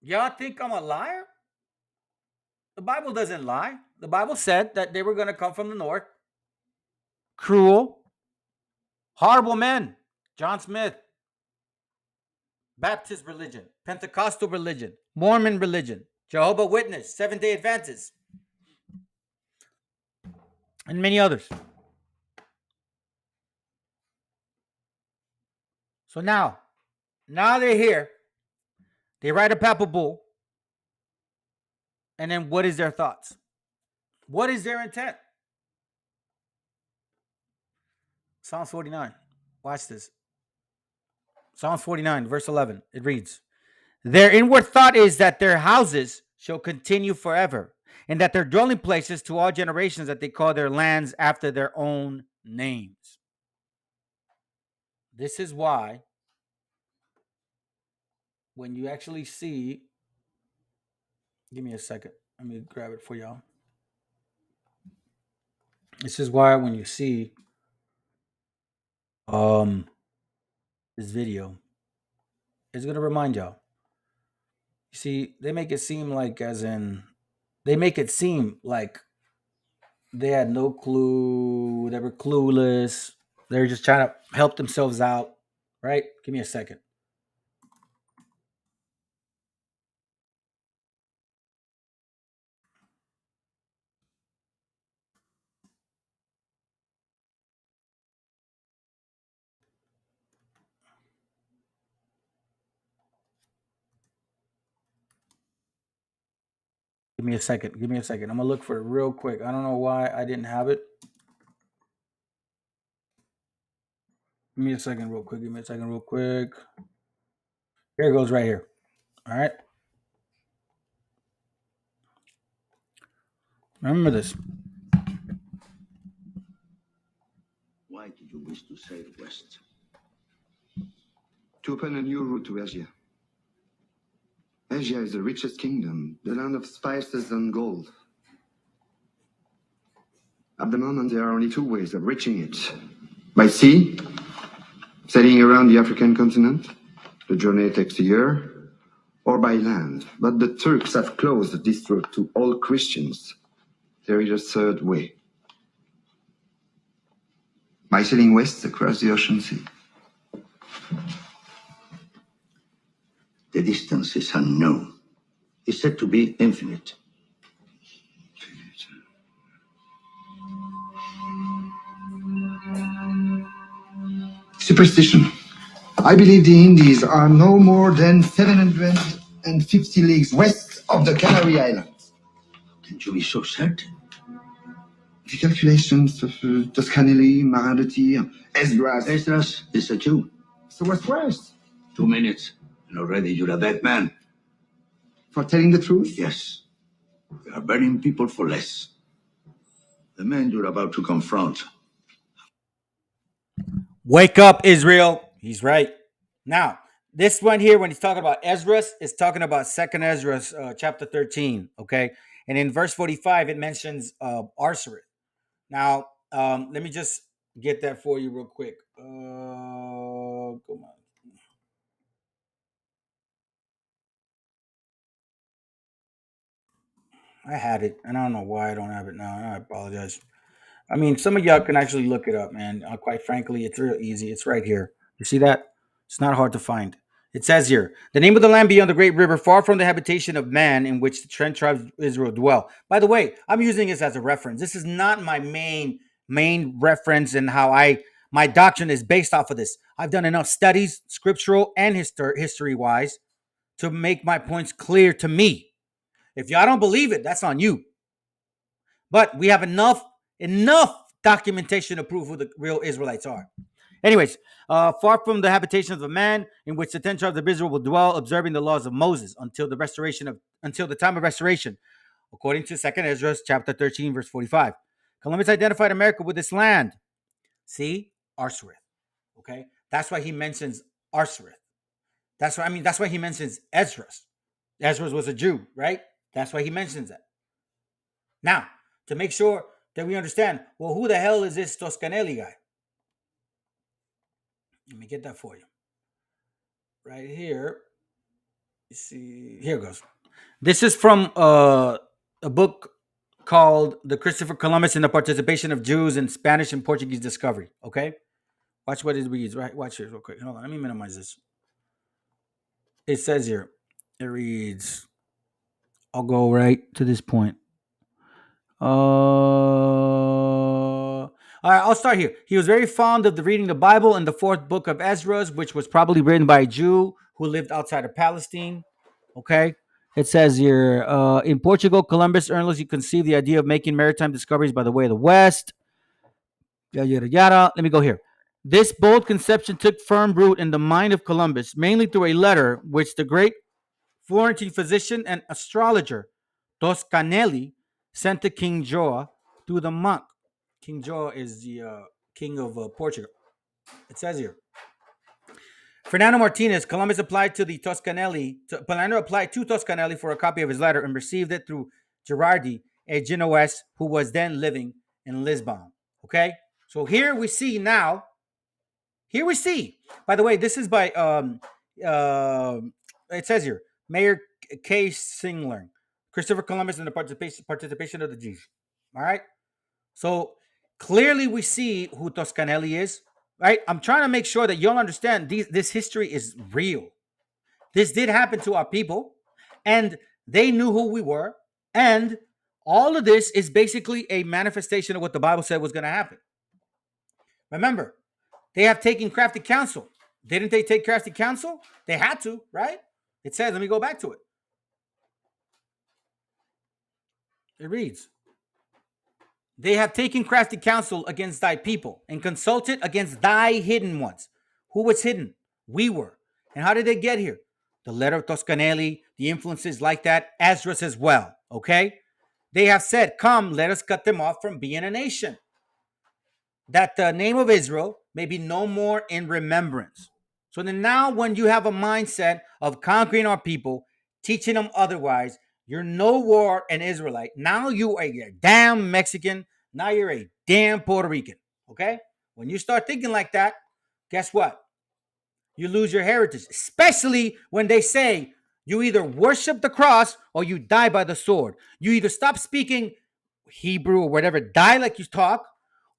Y'all think I'm a liar? The Bible doesn't lie. The Bible said that they were going to come from the north. cruel, horrible men. John Smith, Baptist religion, Pentecostal religion, Mormon religion, Jehovah's Witness, Seventh Day Adventists, and many others. So now they're here. They write a papal bull, and then what is their thoughts? What is their intent? Psalms 49. Watch this. Psalms 49, verse 11. It reads, their inward thought is that their houses shall continue forever, and that their dwelling places to all generations, that they call their lands after their own names. This is why when you actually see, give me a second. Let me grab it for y'all. This is why when you see this video, it's gonna remind y'all. You see, they make it seem like they had no clue, they were clueless, they're just trying to help themselves out, right? Give me a second. Give me a second. Give me a second. I'm gonna look for it real quick. I don't know why I didn't have it. Give me a second, real quick. Give me a second, real quick. Here it goes, right here. All right. Remember this. Why did you wish to sail west? To open a new route to Asia. Asia is the richest kingdom, the land of spices and gold. At the moment, there are only two ways of reaching it. By sea, sailing around the African continent. The journey takes a year. Or by land. But the Turks have closed this route to all Christians. There is a third way. By sailing west across the ocean sea. The distance is unknown. It's said to be infinite. Superstition. I believe the Indies are no more than 750 leagues west of the Canary Islands. Can you be so certain? The calculations of Toscanelli, Maradotti, Esdras. Esdras is a Jew. So what's worse? 2 minutes, and already you're a dead man. For telling the truth? Yes. We are burning people for less. The man you're about to confront. Wake up, Israel. He's right. Now, this one here, when he's talking about Ezra, is talking about Second Ezra, chapter 13. Okay, and in verse 45, it mentions Arsarit. Now, let me just get that for you real quick. Come on. I had it, and I don't know why I don't have it now. I apologize. I mean, some of y'all can actually look it up, man. Quite frankly, it's real easy. It's right here. You see that? It's not hard to find. It says here, the name of the land beyond the great river, far from the habitation of man, in which the 10 tribes of Israel dwell. By the way, I'm using this as a reference. This is not my main reference, and how my doctrine is based off of this. I've done enough studies, scriptural and history wise, to make my points clear to me. If y'all don't believe it, that's on you. But we have enough documentation to prove who the real Israelites are. Anyways, far from the habitation of a man, in which the 10 tribes of Israel will dwell, observing the laws of Moses until the time of restoration, according to Second Ezra chapter 13, verse 45. Columbus identified America with this land. See, Arsareth. Okay, that's why he mentions Arsareth. That's why he mentions Ezra. Ezra was a Jew, right? That's why he mentions that. Now, to make sure that we understand, well, who the hell is this Toscanelli guy? Let me get that for you. Right here. You see, here it goes. This is from a book called the Christopher Columbus and the participation of Jews in Spanish and Portuguese discovery. Okay, watch what it reads. Right, watch this real quick. Hold on, let me minimize this. It says here, it reads. I'll go right to this point. All right, I'll start here. He was very fond of reading the Bible and the fourth book of Ezra, which was probably written by a Jew who lived outside of Palestine. Okay. It says here, in Portugal, Columbus earnestly conceived the idea of making maritime discoveries by the way of the West. Yada, yada, yada. Let me go here. This bold conception took firm root in the mind of Columbus, mainly through a letter which the great Florentine physician and astrologer Toscanelli sent to King Joa through the monk. King Joa is the king of Portugal. It says here. Fernando Martinez, Columbus applied to Toscanelli for a copy of his letter and received it through Girardi, a Genoese who was then living in Lisbon. Okay, so here we see. By the way, this is by it says here, Mayor K. Singler, Christopher Columbus, and the participation of the Jews. All right, so clearly we see who Toscanelli is. Right, I'm trying to make sure that you'll understand this history is real. This did happen to our people, and they knew who we were, and all of this is basically a manifestation of what the Bible said was going to happen. Remember, they have taken crafty counsel. Didn't they take crafty counsel? They had to, right? It says, let me go back to it. It reads, they have taken crafty counsel against thy people and consulted against thy hidden ones. Who was hidden? We were. And how did they get here? The letter of Toscanelli, the influences like that, Esdras as well, okay? They have said, come, let us cut them off from being a nation, that the name of Israel may be no more in remembrance. So then now when you have a mindset of conquering our people, teaching them otherwise, you're no more an Israelite. Now you are a damn Mexican. Now you're a damn Puerto Rican. Okay? When you start thinking like that, guess what? You lose your heritage, especially when they say you either worship the cross or you die by the sword. You either stop speaking Hebrew or whatever, die like you talk,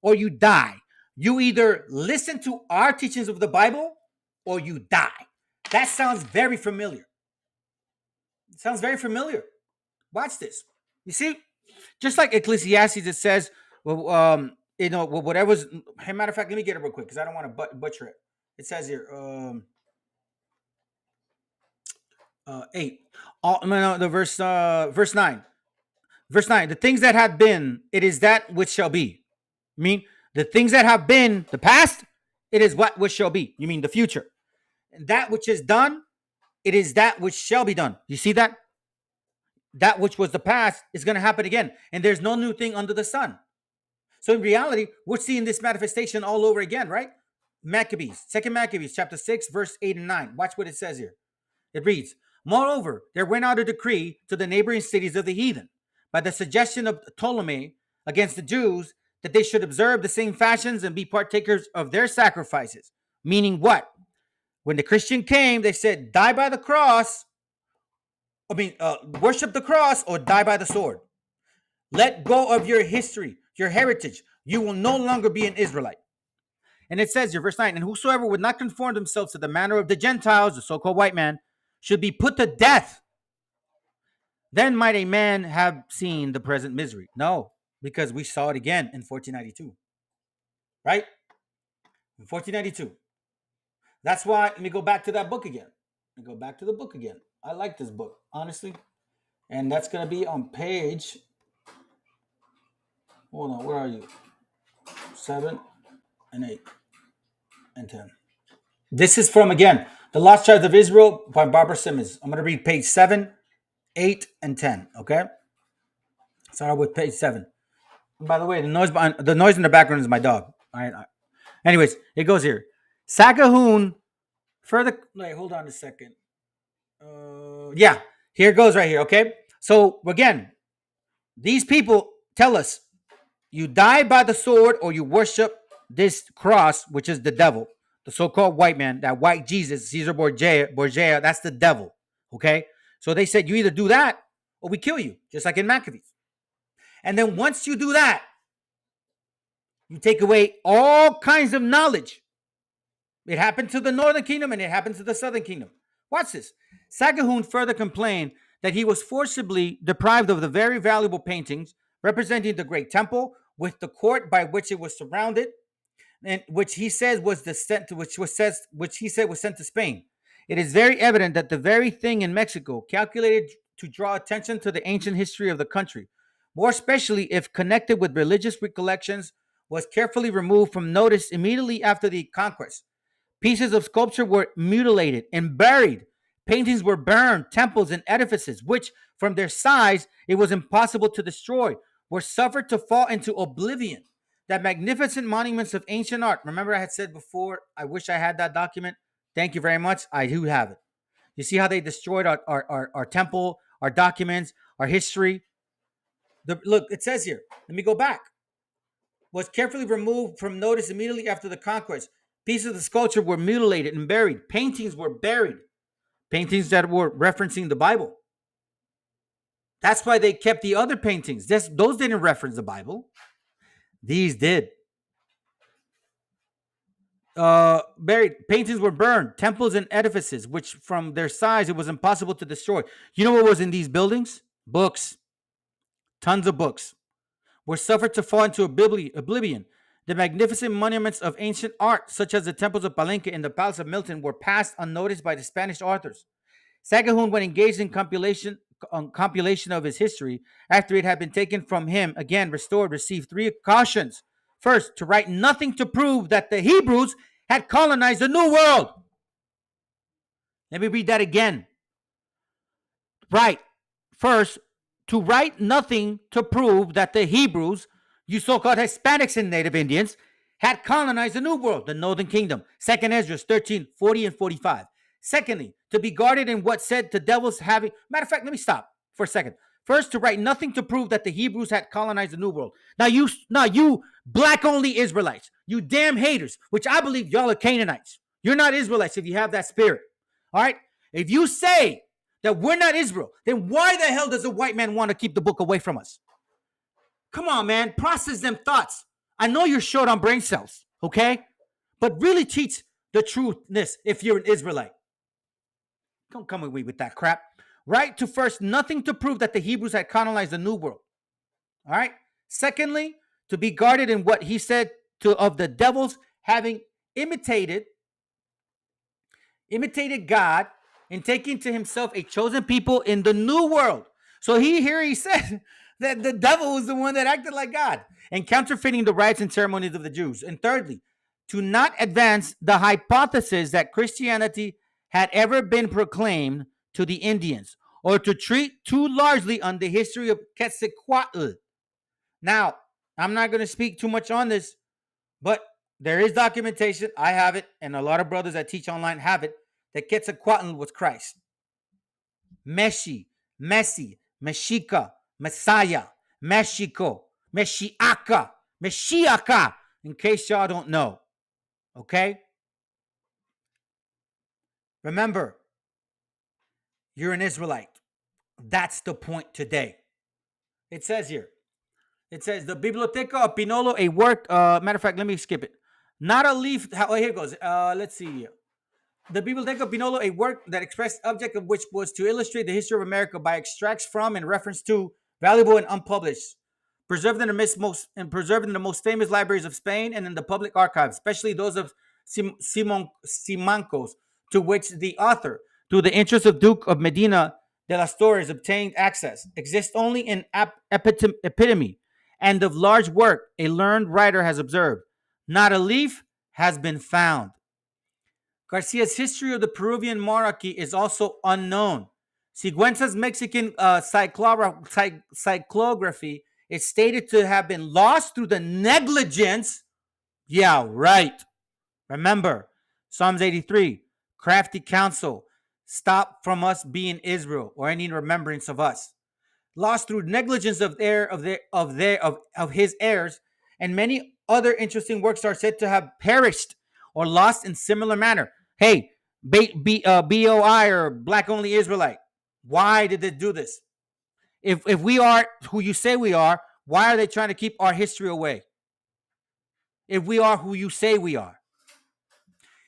or you die. You either listen to our teachings of the Bible or you die. That sounds very familiar. It sounds very familiar. Watch this. You see, just like Ecclesiastes, it says, well, whatever's. Hey, matter of fact, let me get it real quick because I don't want to butcher it. It says here, 8. The verse 9. Verse 9. The things that have been, it is that which shall be. I mean, the things that have been the past, it is what which shall be. You mean the future. And that which is done, it is that which shall be done. You see that? That which was the past is going to happen again. And there's no new thing under the sun. So in reality, we're seeing this manifestation all over again, right? Maccabees, 2 Maccabees, chapter 6, verse 8 and 9. Watch what it says here. It reads, moreover, there went out a decree to the neighboring cities of the heathen by the suggestion of Ptolemy against the Jews that they should observe the same fashions and be partakers of their sacrifices. Meaning what? When the Christian came, they said, die by the cross. Worship the cross or die by the sword. Let go of your history, your heritage. You will no longer be an Israelite. And it says here, verse 9, and whosoever would not conform themselves to the manner of the Gentiles, the so-called white man, should be put to death. Then might a man have seen the present misery? No, because we saw it again in 1492. Right? In 1492. That's why, let me go back to that book again. I like this book, honestly. And that's going to be on page, hold on, where are you? 7 and 8 and 10. This is from, again, The Lost Tribes of Israel by Barbara Simmons. I'm going to read page 7, 8, and 10, okay? Start with page 7. And by the way, the noise in the background is my dog. All right. Anyways, it goes here. Sagahoon further... Wait, hold on a second. Yeah, here it goes right here, okay? So, again, these people tell us you die by the sword or you worship this cross, which is the devil, the so-called white man, that white Jesus, Caesar Borgia, that's the devil, okay? So they said you either do that or we kill you, just like in Maccabees. And then once you do that, you take away all kinds of knowledge. It happened to the northern kingdom and it happened to the southern kingdom. Watch this. Sagahun further complained that he was forcibly deprived of the very valuable paintings representing the great temple with the court by which it was surrounded, and which he said was which he said was sent to Spain. It is very evident that the very thing in Mexico, calculated to draw attention to the ancient history of the country, more especially if connected with religious recollections, was carefully removed from notice immediately after the conquest. Pieces of sculpture were mutilated and buried. Paintings were burned. Temples and edifices, which, from their size, it was impossible to destroy, were suffered to fall into oblivion. That magnificent monuments of ancient art. Remember, I had said before, I wish I had that document. Thank you very much. I do have it. You see how they destroyed our temple, our documents, our history? Look, it says here. Let me go back. Was carefully removed from notice immediately after the conquest. Pieces of the sculpture were mutilated and buried. Paintings were buried. Paintings that were referencing the Bible. That's why they kept the other paintings. Those didn't reference the Bible. These did. Buried. Paintings were burned. Temples and edifices, which from their size it was impossible to destroy. You know what was in these buildings? Books. Tons of books. Were suffered to fall into oblivion. The magnificent monuments of ancient art, such as the temples of Palenque and the Palace of Milton, were passed unnoticed by the Spanish authors. Sagahun, when engaged in compilation of his history, after it had been taken from him, again restored, received three cautions. First, to write nothing to prove that the Hebrews had colonized the New World. Let me read that again. Right. First, to write nothing to prove that the Hebrews, you so-called Hispanics and Native Indians, had colonized the New World, the Northern Kingdom. 2nd Esdras 13, 40 and 45. Secondly, to be guarded in what said the devils having... Matter of fact, let me stop for a second. First, to write nothing to prove that the Hebrews had colonized the New World. Now you black-only Israelites, you damn haters, which I believe y'all are Canaanites. You're not Israelites if you have that spirit. All right? If you say that we're not Israel, then why the hell does a white man want to keep the book away from us? Come on, man. Process them thoughts. I know you're short on brain cells, okay? But really teach the truthness if you're an Israelite. Don't come away with that crap. Right? To first, nothing to prove that the Hebrews had colonized the New World. All right? Secondly, to be guarded in what he said of the devils having imitated God and taking to himself a chosen people in the New World. So he said that the devil was the one that acted like God and counterfeiting the rites and ceremonies of the Jews. And thirdly, to not advance the hypothesis that Christianity had ever been proclaimed to the Indians, or to treat too largely on the history of Quetzalcoatl. Now, I'm not going to speak too much on this, but there is documentation. I have it, and a lot of brothers that teach online have it, that Quetzalcoatl was Christ. Messi, Mexica, Messiah, Mexico, Meshiaka, in case y'all don't know. Okay? Remember, you're an Israelite. That's the point today. It says here. It says the Biblioteca of Pinolo, a work. Matter of fact, let me skip it. Not a leaf. Here it goes. Let's see here. The Biblioteca of Pinolo, a work that expressed object of which was to illustrate the history of America by extracts from and reference to valuable and unpublished, preserved in the most famous libraries of Spain and in the public archives, especially those of Simancos, to which the author, through the interest of Duke of Medina de las Torres, obtained access, exists only in epitome, and of large work a learned writer has observed. Not a leaf has been found. Garcia's history of the Peruvian monarchy is also unknown. Sigüenza's Mexican cyclography is stated to have been lost through the negligence. Yeah, right. Remember, Psalms 83, crafty counsel, stop from us being Israel or any remembrance of us. Lost through negligence of his heirs, and many other interesting works are said to have perished or lost in similar manner. Hey, BOI or Black Only Israelite, why did they do this? If we are who you say we are, Why are they trying to keep our history away if we are who you say we are?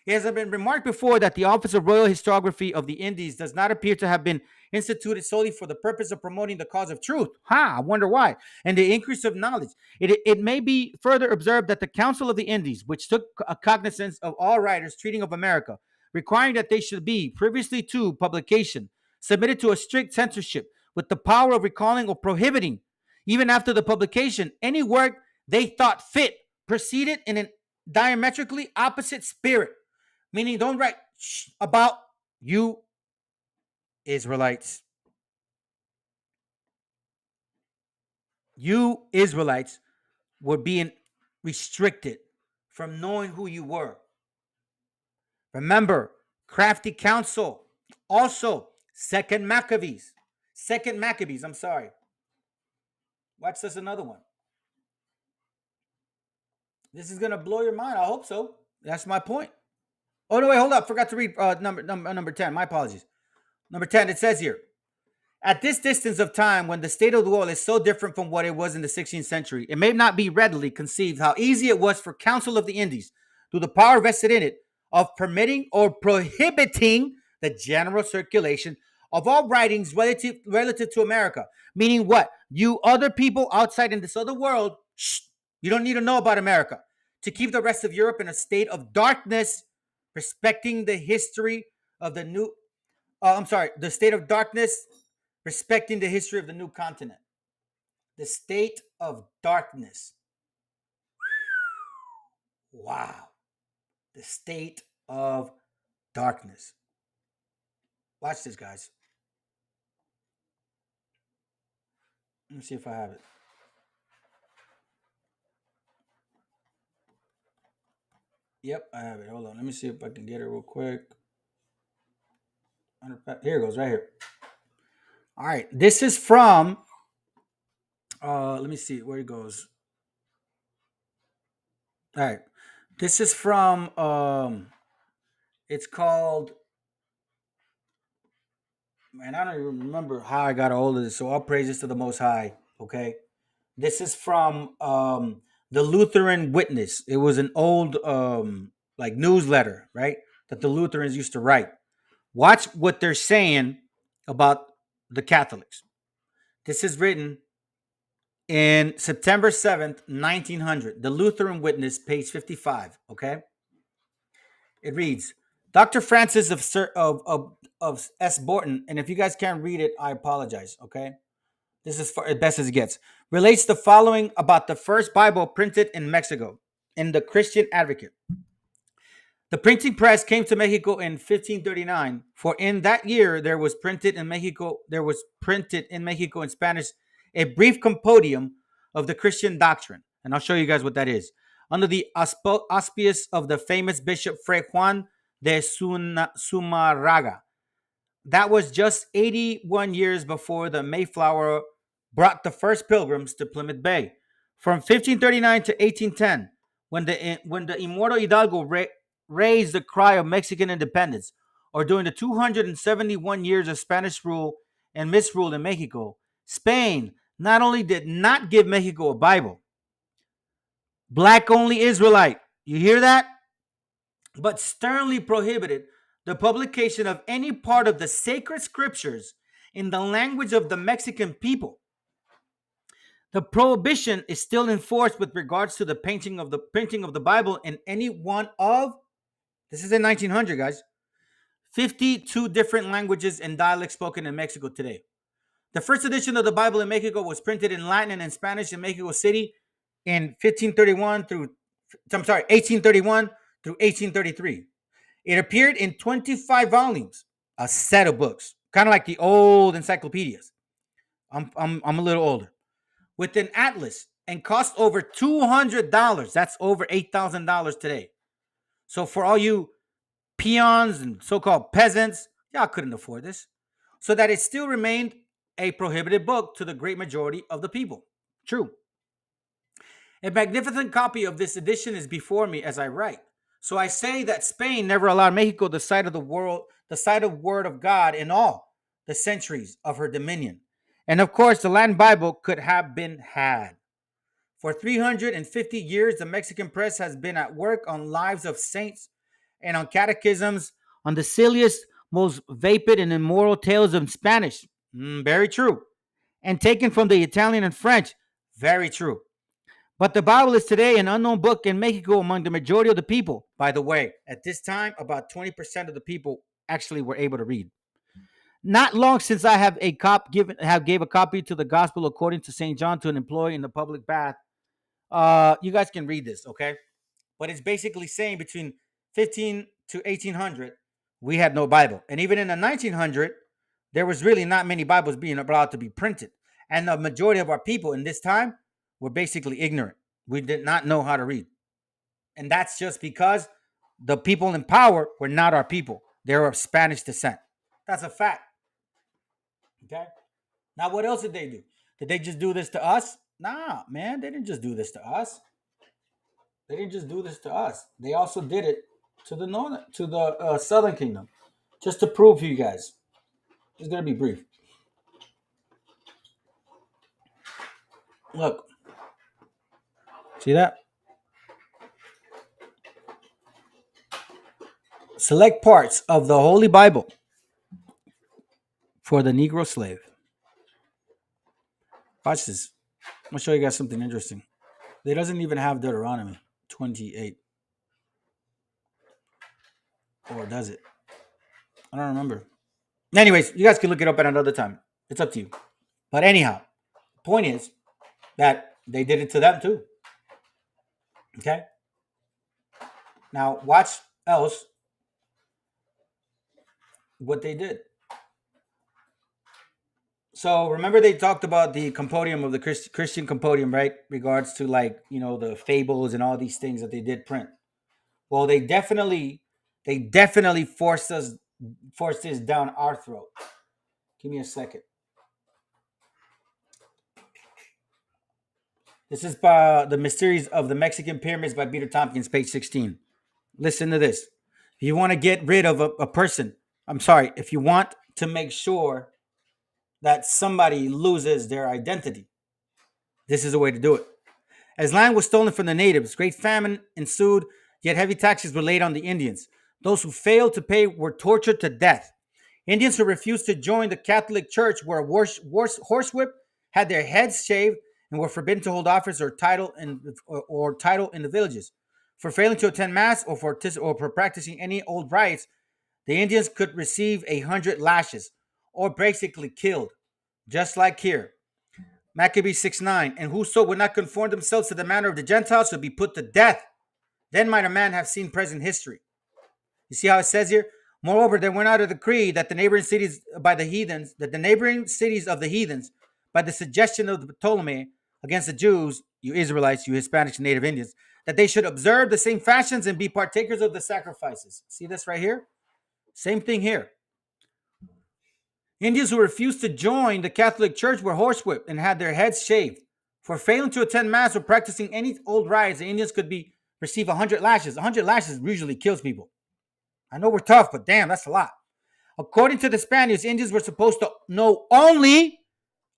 It has been remarked before that the Office of Royal Historiography of the Indies does not appear to have been instituted solely for the purpose of promoting the cause of truth. I wonder why. And the increase of knowledge. It may be further observed that the Council of the Indies, which took a cognizance of all writers treating of America, requiring that they should be, previously to publication, submitted to a strict censorship with the power of recalling or prohibiting, even after the publication, any work they thought fit, proceeded in an diametrically opposite spirit. Meaning, don't write about you Israelites. You Israelites were being restricted from knowing who you were. Remember, crafty counsel. Also, Second Maccabees. Second Maccabees, I'm sorry. Watch this another one. This is going to blow your mind. I hope so. That's my point. Oh, no, wait, hold up. Forgot to read number 10. My apologies. Number 10, it says here, at this distance of time, when the state of the world is so different from what it was in the 16th century, it may not be readily conceived how easy it was for Council of the Indies, through the power vested in it, of permitting or prohibiting the general circulation of all writings relative to America. Meaning what? You other people outside in this other world, you don't need to know about America. To keep the rest of Europe in a state of darkness, respecting the history of the new, the state of darkness, respecting the history of the new continent. The state of darkness. Wow. The state of darkness. Watch this, guys. Let me see if I have it. Yep, I have it. Hold on. Let me see if I can get it real quick. Here it goes, right here. All right. This is from, let me see where it goes. All right. This is from, it's called, man, I don't even remember how I got a hold of this. So all praises to the Most High. Okay. This is from the Lutheran Witness. It was an old like newsletter, right? That the Lutherans used to write. Watch what they're saying about the Catholics. This is written in September 7th, 1900. The Lutheran Witness, page 55. Okay. It reads, Dr. Francis of S. Borton, and if you guys can't read it, I apologize. Okay. This is for as best as it gets. Relates the following about the first Bible printed in Mexico in the Christian Advocate. The printing press came to Mexico in 1539, for in that year there was printed in Mexico in Spanish a brief compendium of the Christian doctrine. And I'll show you guys what that is. Under the auspice of the famous Bishop Fray Juan de Zumarraga. That was just 81 years before the Mayflower brought the first pilgrims to Plymouth Bay. From 1539 to 1810, when the immortal Hidalgo raised the cry of Mexican independence, or during the 271 years of Spanish rule and misrule in Mexico, Spain not only did not give Mexico a Bible, black only Israelite, you hear that? But sternly prohibited the publication of any part of the sacred scriptures in the language of the Mexican people. The prohibition is still enforced with regards to the printing of the Bible in any one of, this is in 1900, guys, 52 different languages and dialects spoken in Mexico today. The first edition of the Bible in Mexico was printed in Latin and in Spanish in Mexico City in 1831 through 1833. It appeared in 25 volumes, a set of books, kind of like the old encyclopedias. I'm a little older. With an atlas, and cost over $200. That's over $8,000 today. So for all you peons and so-called peasants, y'all couldn't afford this. So that it still remained a prohibited book to the great majority of the people. True. A magnificent copy of this edition is before me as I write. So I say that Spain never allowed Mexico the sight of the word of God in all the centuries of her dominion. And of course, the Latin Bible could have been had. For 350 years, the Mexican press has been at work on lives of saints and on catechisms on the silliest, most vapid, and immoral tales in Spanish. Very true. And taken from the Italian and French. Very true. But the Bible is today an unknown book in Mexico among the majority of the people. By the way, at this time, about 20% of the people actually were able to read. Not long since I gave a copy to the Gospel according to St. John to an employee in the public bath. You guys can read this, okay? But it's basically saying between 15 to 1800, we had no Bible, and even in the 1900, there was really not many Bibles being allowed to be printed, and the majority of our people in this time were basically ignorant. We did not know how to read, and that's just because the people in power were not our people. They were of Spanish descent. That's a fact. Okay. Now, what else did they do? Did they just do this to us? Nah, man, they didn't just do this to us. They didn't just do this to us. They also did it to the Southern Kingdom, just to prove to you guys. It's gonna be brief. Look, see that? Select parts of the Holy Bible for the Negro slave. Watch this. I'm gonna show you guys something interesting. They doesn't even have Deuteronomy 28, or does it? I don't remember. Anyways, you guys can look it up at another time. It's up to you. But anyhow, point is that they did it to them too. Okay. Now watch else what they did. So remember they talked about the compendium of the Christian compendium, right? Regards to the fables and all these things that they did print. Well, they definitely forced this down our throat. Give me a second. This is by The Mysteries of the Mexican Pyramids by Peter Tompkins, page 16. Listen to this. If you want to get rid of a person, if you want to make sure that somebody loses their identity, this is the way to do it. As land was stolen from the natives, great famine ensued, yet heavy taxes were laid on the Indians. Those who failed to pay were tortured to death. Indians who refused to join the Catholic Church were horsewhipped, had their heads shaved, and were forbidden to hold office or title in the villages. For failing to attend mass or for practicing any old rites, the Indians could receive 100 lashes, or basically killed, just like here. Maccabees 6:9, and whoso would not conform themselves to the manner of the Gentiles should be put to death. Then might a man have seen present history. You see how it says here? Moreover, there went out a decree that the neighboring cities of the heathens, by the suggestion of the Ptolemy against the Jews, you Israelites, you Hispanics and native Indians, that they should observe the same fashions and be partakers of the sacrifices. See this right here? Same thing here. Indians who refused to join the Catholic Church were horsewhipped and had their heads shaved. For failing to attend mass or practicing any old rites, the Indians could receive 100 lashes. 100 lashes usually kills people. I know we're tough, but damn, that's a lot. According to the Spaniards, Indians were supposed to know only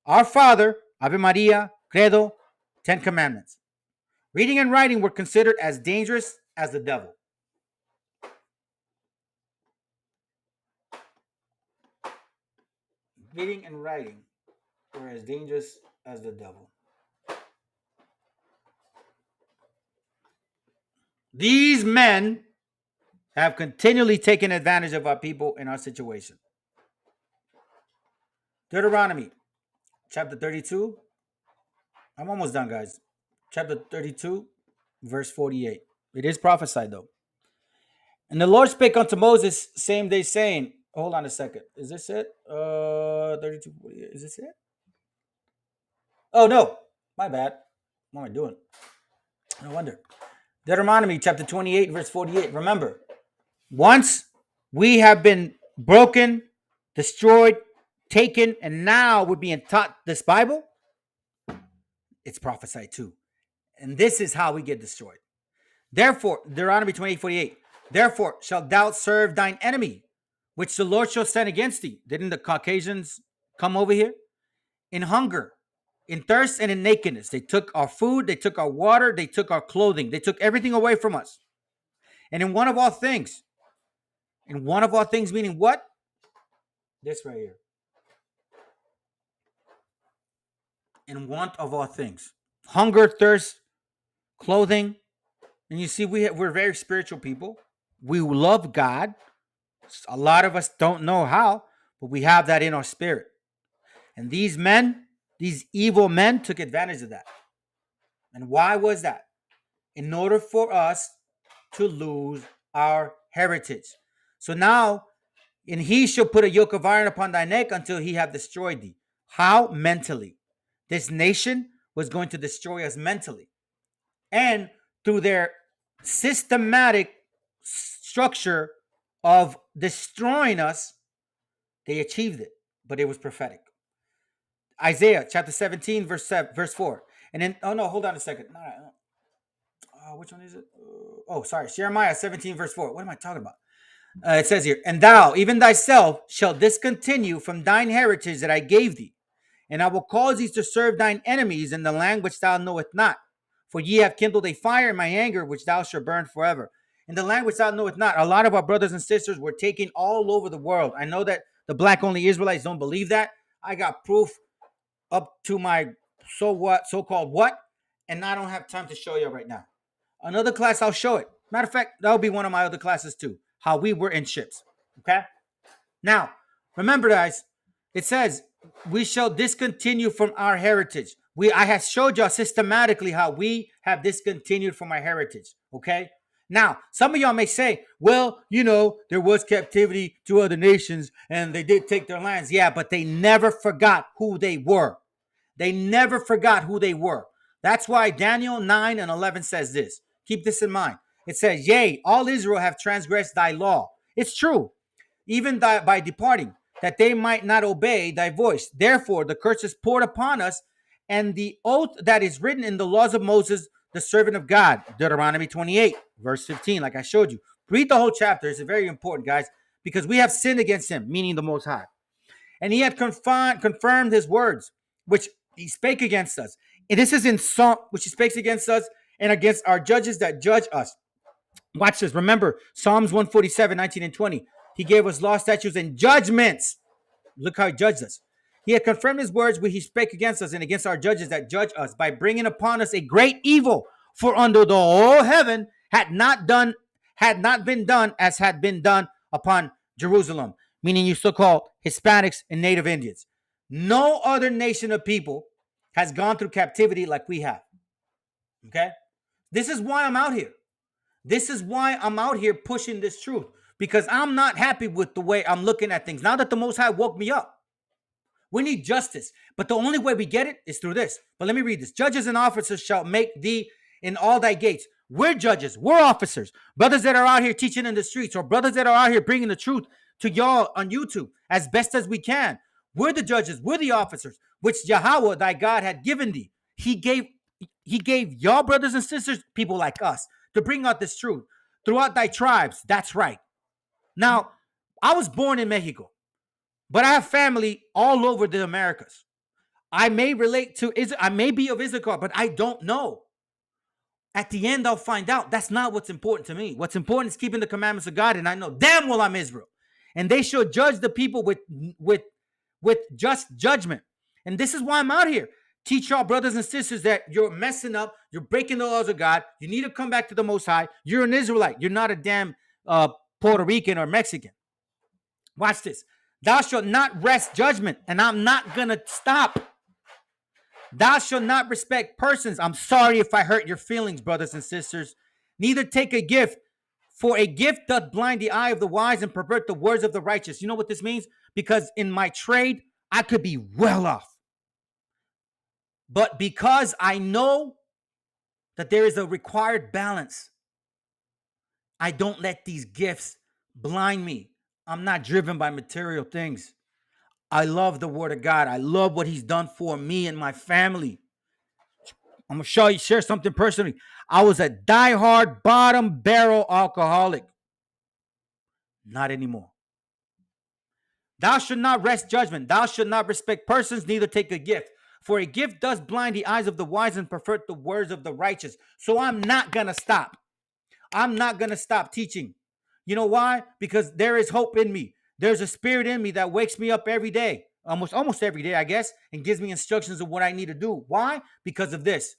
Our Father, Ave Maria, Credo, 10 Commandments. Reading and writing were considered as dangerous as the devil. Reading and writing were as dangerous as the devil. These men have continually taken advantage of our people in our situation. Deuteronomy chapter 32. I'm almost done, guys. Chapter 32, verse 48. It is prophesied, though. And the Lord spake unto Moses same day, saying, hold on a second. Is this it? 32, 48. Is this it? Oh, no. My bad. What am I doing? No wonder. Deuteronomy chapter 28, verse 48. Remember, once we have been broken, destroyed, taken, and now we're being taught this Bible, it's prophesied too. And this is how we get destroyed. Therefore, Deuteronomy 28:48. Therefore shalt thou serve thine enemy, which the Lord shall send against thee. Didn't the Caucasians come over here? In hunger, in thirst and in nakedness. They took our food, they took our water, they took our clothing, they took everything away from us. And in one of all things, meaning what? This right here. In want of all things. Hunger, thirst, clothing. And you see, we're very spiritual people. We love God. A lot of us don't know how, but we have that in our spirit. And these men, these evil men, took advantage of that. And why was that? In order for us to lose our heritage. So now, and he shall put a yoke of iron upon thy neck until he have destroyed thee. How? Mentally. This nation was going to destroy us mentally. And through their systematic structure of destroying us, they achieved it. But it was prophetic. Isaiah chapter 17, verse 4. And then, oh no, hold on a second. Which one is it? Sorry. Jeremiah 17, verse 4. What am I talking about? It says here, and thou, even thyself, shalt discontinue from thine heritage that I gave thee. And I will cause thee to serve thine enemies in the land which thou knowest not. For ye have kindled a fire in my anger, which thou shalt burn forever. In the land which thou knowest not, a lot of our brothers and sisters were taken all over the world. I know that the black-only Israelites don't believe that. I got proof up to my so-called what, and I don't have time to show you right now. Another class, I'll show it. Matter of fact, that'll be one of my other classes too, how we were in ships, okay? Now, remember, guys, it says, we shall discontinue from our heritage. I have showed y'all systematically how we have discontinued from our heritage, okay? Now, some of y'all may say, well, there was captivity to other nations and they did take their lands. Yeah, but they never forgot who they were. They never forgot who they were. That's why Daniel 9 and 11 says this. Keep this in mind. It says, yea, all Israel have transgressed thy law. It's true. Even by departing, that they might not obey thy voice. Therefore, the curse is poured upon us, and the oath that is written in the laws of Moses, the servant of God. Deuteronomy 28, verse 15, like I showed you. Read the whole chapter. It's very important, guys, because we have sinned against him, meaning the Most High. And he had confirmed his words, which he spake against us. And this is in Psalm, which he spakes against us and against our judges that judge us. Watch this. Remember, Psalms 147, 19 and 20. He gave us law, statutes, and judgments. Look how he judged us. He had confirmed his words when he spake against us and against our judges that judge us by bringing upon us a great evil. For under the whole heaven had not been done as had been done upon Jerusalem, meaning you so-called Hispanics and Native Indians. No other nation of people has gone through captivity like we have. Okay? This is why I'm out here. This is why I'm out here pushing this truth, because I'm not happy with the way I'm looking at things. Now that the Most High woke me up, we need justice, but the only way we get it is through this. But let me read this. Judges and officers shall make thee in all thy gates. We're judges. We're officers. Brothers that are out here teaching in the streets, or brothers that are out here bringing the truth to y'all on YouTube as best as we can. We're the judges. We're the officers, which Yahweh, thy God, had given thee. He gave y'all brothers and sisters, people like us, to bring out this truth throughout thy tribes. That's right. Now, I was born in Mexico, but I have family all over the Americas. I may be of Issachar, but I don't know. At the end, I'll find out. That's not what's important to me. What's important is keeping the commandments of God, and I know damn well I'm Israel. And they should judge the people with just judgment. And this is why I'm out here. Teach y'all brothers and sisters that you're messing up. You're breaking the laws of God. You need to come back to the Most High. You're an Israelite. You're not a damn Puerto Rican or Mexican. Watch this. Thou shalt not wrest judgment, and I'm not going to stop. Thou shalt not respect persons. I'm sorry if I hurt your feelings, brothers and sisters. Neither take a gift, for a gift doth blind the eye of the wise and pervert the words of the righteous. You know what this means? Because in my trade, I could be well off. But because I know that there is a required balance, I don't let these gifts blind me. I'm not driven by material things. I love the word of God. I love what he's done for me and my family. I'm going to share something personally. I was a diehard bottom barrel alcoholic. Not anymore. Thou should not wrest judgment. Thou should not respect persons, neither take a gift. For a gift does blind the eyes of the wise and pervert the words of the righteous. So I'm not going to stop. I'm not going to stop teaching. You know why? Because there is hope in me. There's a spirit in me that wakes me up every day, almost every day, I guess, and gives me instructions of what I need to do. Why? Because of this.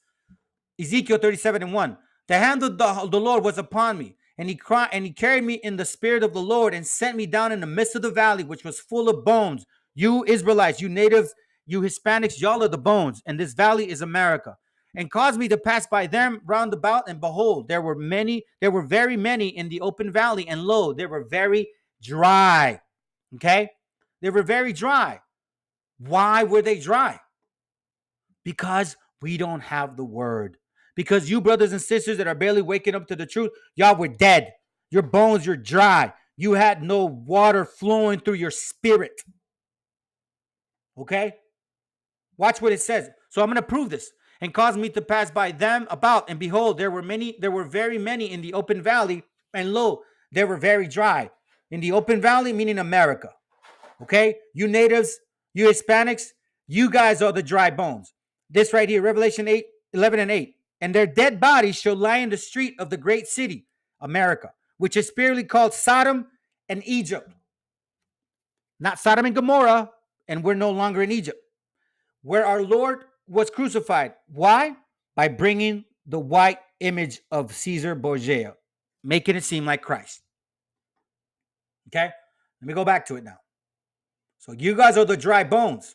Ezekiel 37:1. The hand of the Lord was upon me, and he cried, and he carried me in the spirit of the Lord and sent me down in the midst of the valley, which was full of bones. You Israelites, you natives, you Hispanics, y'all are the bones, and this valley is America. And caused me to pass by them round about, and behold, there were very many in the open valley, and lo, they were very dry. Okay? They were very dry. Why were they dry? Because we don't have the word. Because you brothers and sisters that are barely waking up to the truth, y'all were dead. Your bones, you're dry. You had no water flowing through your spirit. Okay? Watch what it says. So I'm going to prove this. And caused me to pass by them about, and behold, there were very many in the open valley, and lo, they were very dry. In the open valley, meaning America. Okay? You natives, you Hispanics, you guys are the dry bones. This right here, Revelation 8:11-8. And their dead bodies shall lie in the street of the great city, America, which is spiritually called Sodom and Egypt. Not Sodom and Gomorrah, and we're no longer in Egypt, where our Lord was crucified. Why? By bringing the white image of Caesar Borgia, making it seem like Christ. Okay? Let me go back to it now. So you guys are the dry bones.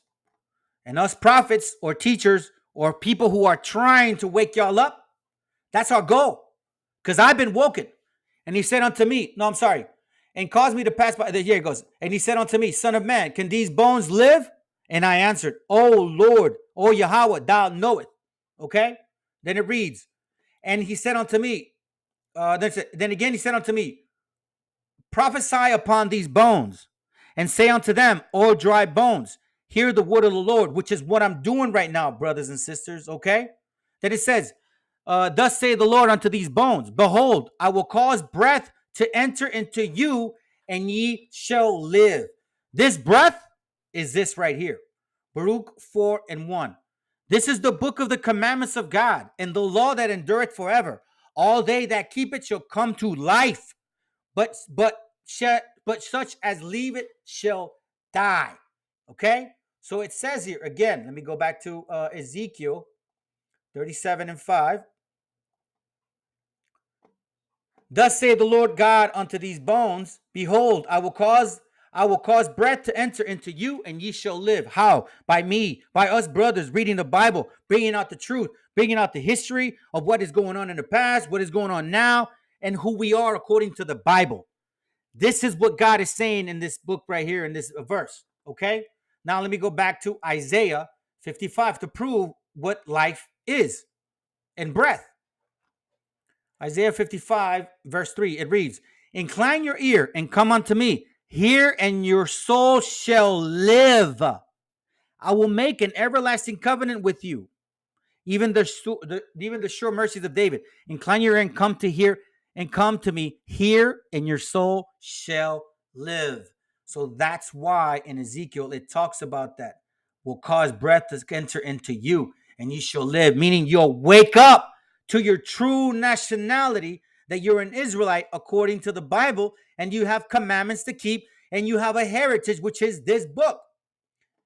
And us prophets or teachers or people who are trying to wake y'all up, that's our goal. Because I've been woken. And he said unto me, no, I'm sorry. And caused me to pass by. Here it goes. And he said unto me, Son of man, can these bones live? And I answered, O Lord, O Yahweh, thou knowest. Okay? Then it reads, and he said unto me, then again he said unto me, prophesy upon these bones, and say unto them, O dry bones, hear the word of the Lord, which is what I'm doing right now, brothers and sisters, okay? Then it says, thus say the Lord unto these bones, behold, I will cause breath to enter into you, and ye shall live. This breath is this right here. Baruch 4:1. This is the book of the commandments of God, and the law that endureth forever. All they that keep it shall come to life, but such as leave it shall die. Okay? So it says here, again, let me go back to Ezekiel 37:5. Thus saith the Lord God unto these bones, behold, I will cause breath to enter into you, and ye shall live. How? By me, by us brothers reading the Bible, bringing out the truth, bringing out the history of what is going on in the past, what is going on now, and who we are according to the Bible. This is what God is saying in this book right here in this verse. Okay? Now let me go back to Isaiah 55 to prove what life is and breath. Isaiah 55, verse 3, it reads, incline your ear and come unto me. Hear, and your soul shall live. I will make an everlasting covenant with you, even the sure mercies of David. Incline your ear and come to hear, and come to me. Hear, and your soul shall live. So that's why in Ezekiel it talks about that. Will cause breath to enter into you, and you shall live, meaning you'll wake up to your true nationality, that you're an Israelite according to the Bible, and you have commandments to keep, and you have a heritage, which is this book.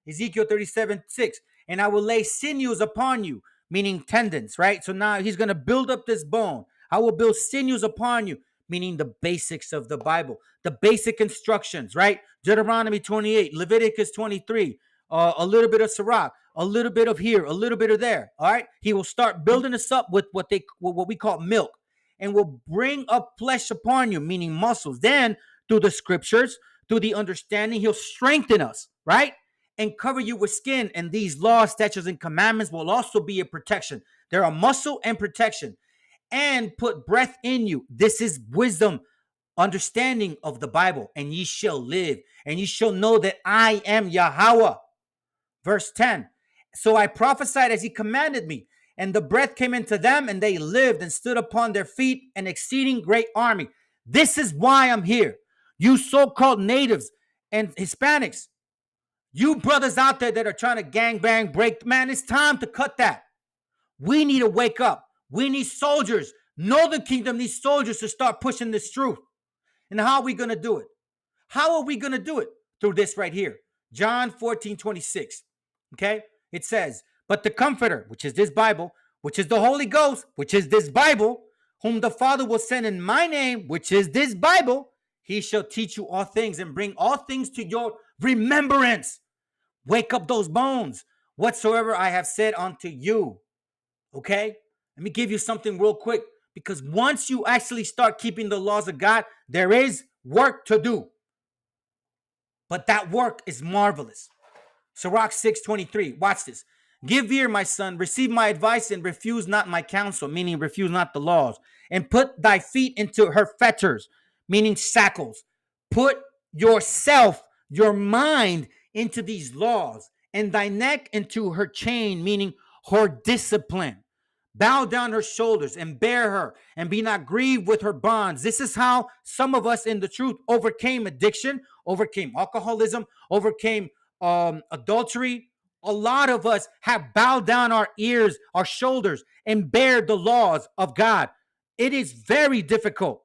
Ezekiel 37:6. And I will lay sinews upon you, meaning tendons, right? So now he's going to build up this bone. I will build sinews upon you, meaning the basics of the Bible, the basic instructions, right? Deuteronomy 28, Leviticus 23, a little bit of Sirach, a little bit of here, a little bit of there. All right. He will start building us up with what we call milk, and will bring up flesh upon you, meaning muscles. Then through the scriptures, through the understanding, he'll strengthen us, right? And cover you with skin. And these laws, statutes, and commandments will also be a protection. They're a muscle and protection. And put breath in you. This is wisdom, understanding of the Bible. And ye shall live. And ye shall know that I am Yahweh. Verse 10. So I prophesied as he commanded me. And the breath came into them, and they lived and stood upon their feet, an exceeding great army. This is why I'm here. You so-called natives and Hispanics, You brothers out there that are trying to gang bang break, man, it's time to cut that. We need to wake up. We need soldiers. Northern Kingdom needs soldiers to start pushing this truth. And how are we going to do it? How are we going to do it? Through this right here. John 14:26. Okay? It says, but the Comforter, which is this Bible, which is the Holy Ghost, which is this Bible, whom the Father will send in my name, which is this Bible, he shall teach you all things and bring all things to your remembrance. Wake up those bones. Whatsoever I have said unto you. Okay? Let me give you something real quick. Because once you actually start keeping the laws of God, there is work to do. But that work is marvelous. Sirach 6:23. Watch this. Give ear, my son, receive my advice, and refuse not my counsel, meaning refuse not the laws, and put thy feet into her fetters, meaning shackles. Put yourself, your mind into these laws, and thy neck into her chain, meaning her discipline. Bow down her shoulders and bear her, and be not grieved with her bonds. This is how some of us in the truth overcame addiction, overcame alcoholism, overcame adultery. A lot of us have bowed down our ears, our shoulders, and bear the laws of God. It is very difficult.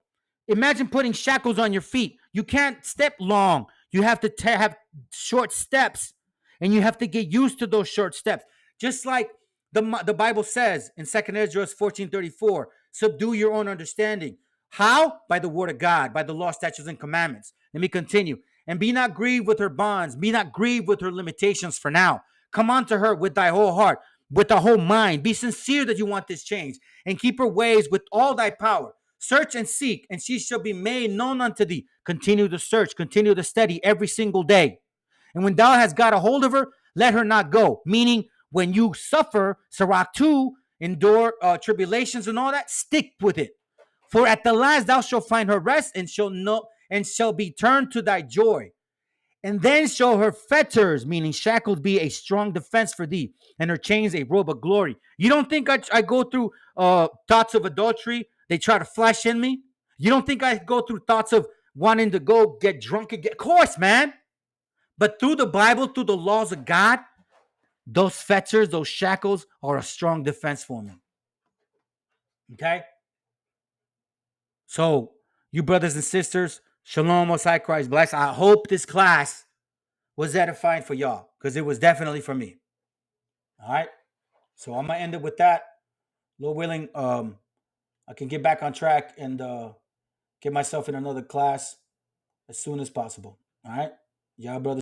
Imagine putting shackles on your feet. You can't step long. You have to have short steps, and you have to get used to those short steps. Just like the Bible says in 2nd Ezra 14:34, subdue your own understanding. How? By the word of God, by the law, statutes, and commandments. Let me continue. And be not grieved with her bonds, be not grieved with her limitations for now. Come unto her with thy whole heart, with the whole mind. Be sincere that you want this change, and keep her ways with all thy power. Search and seek, and she shall be made known unto thee. Continue to search, continue to study every single day. And when thou hast got a hold of her, let her not go. Meaning, when you suffer, Sirach 2, endure tribulations and all that, stick with it. For at the last thou shalt find her rest, and shall know and shall be turned to thy joy. And then shall her fetters, meaning shackles, be a strong defense for thee, and her chains a robe of glory. You don't think I go through thoughts of adultery? They try to flash in me. You don't think I go through thoughts of wanting to go get drunk again? Of course, man. But through the Bible, through the laws of God, those fetters, those shackles are a strong defense for me. Okay? So, you brothers and sisters, Shalom, Most High Christ bless. I hope this class was edifying for y'all, because it was definitely for me. All right? So I'm gonna end it with that. Lord willing, I can get back on track and get myself in another class as soon as possible. All right? Y'all brothers.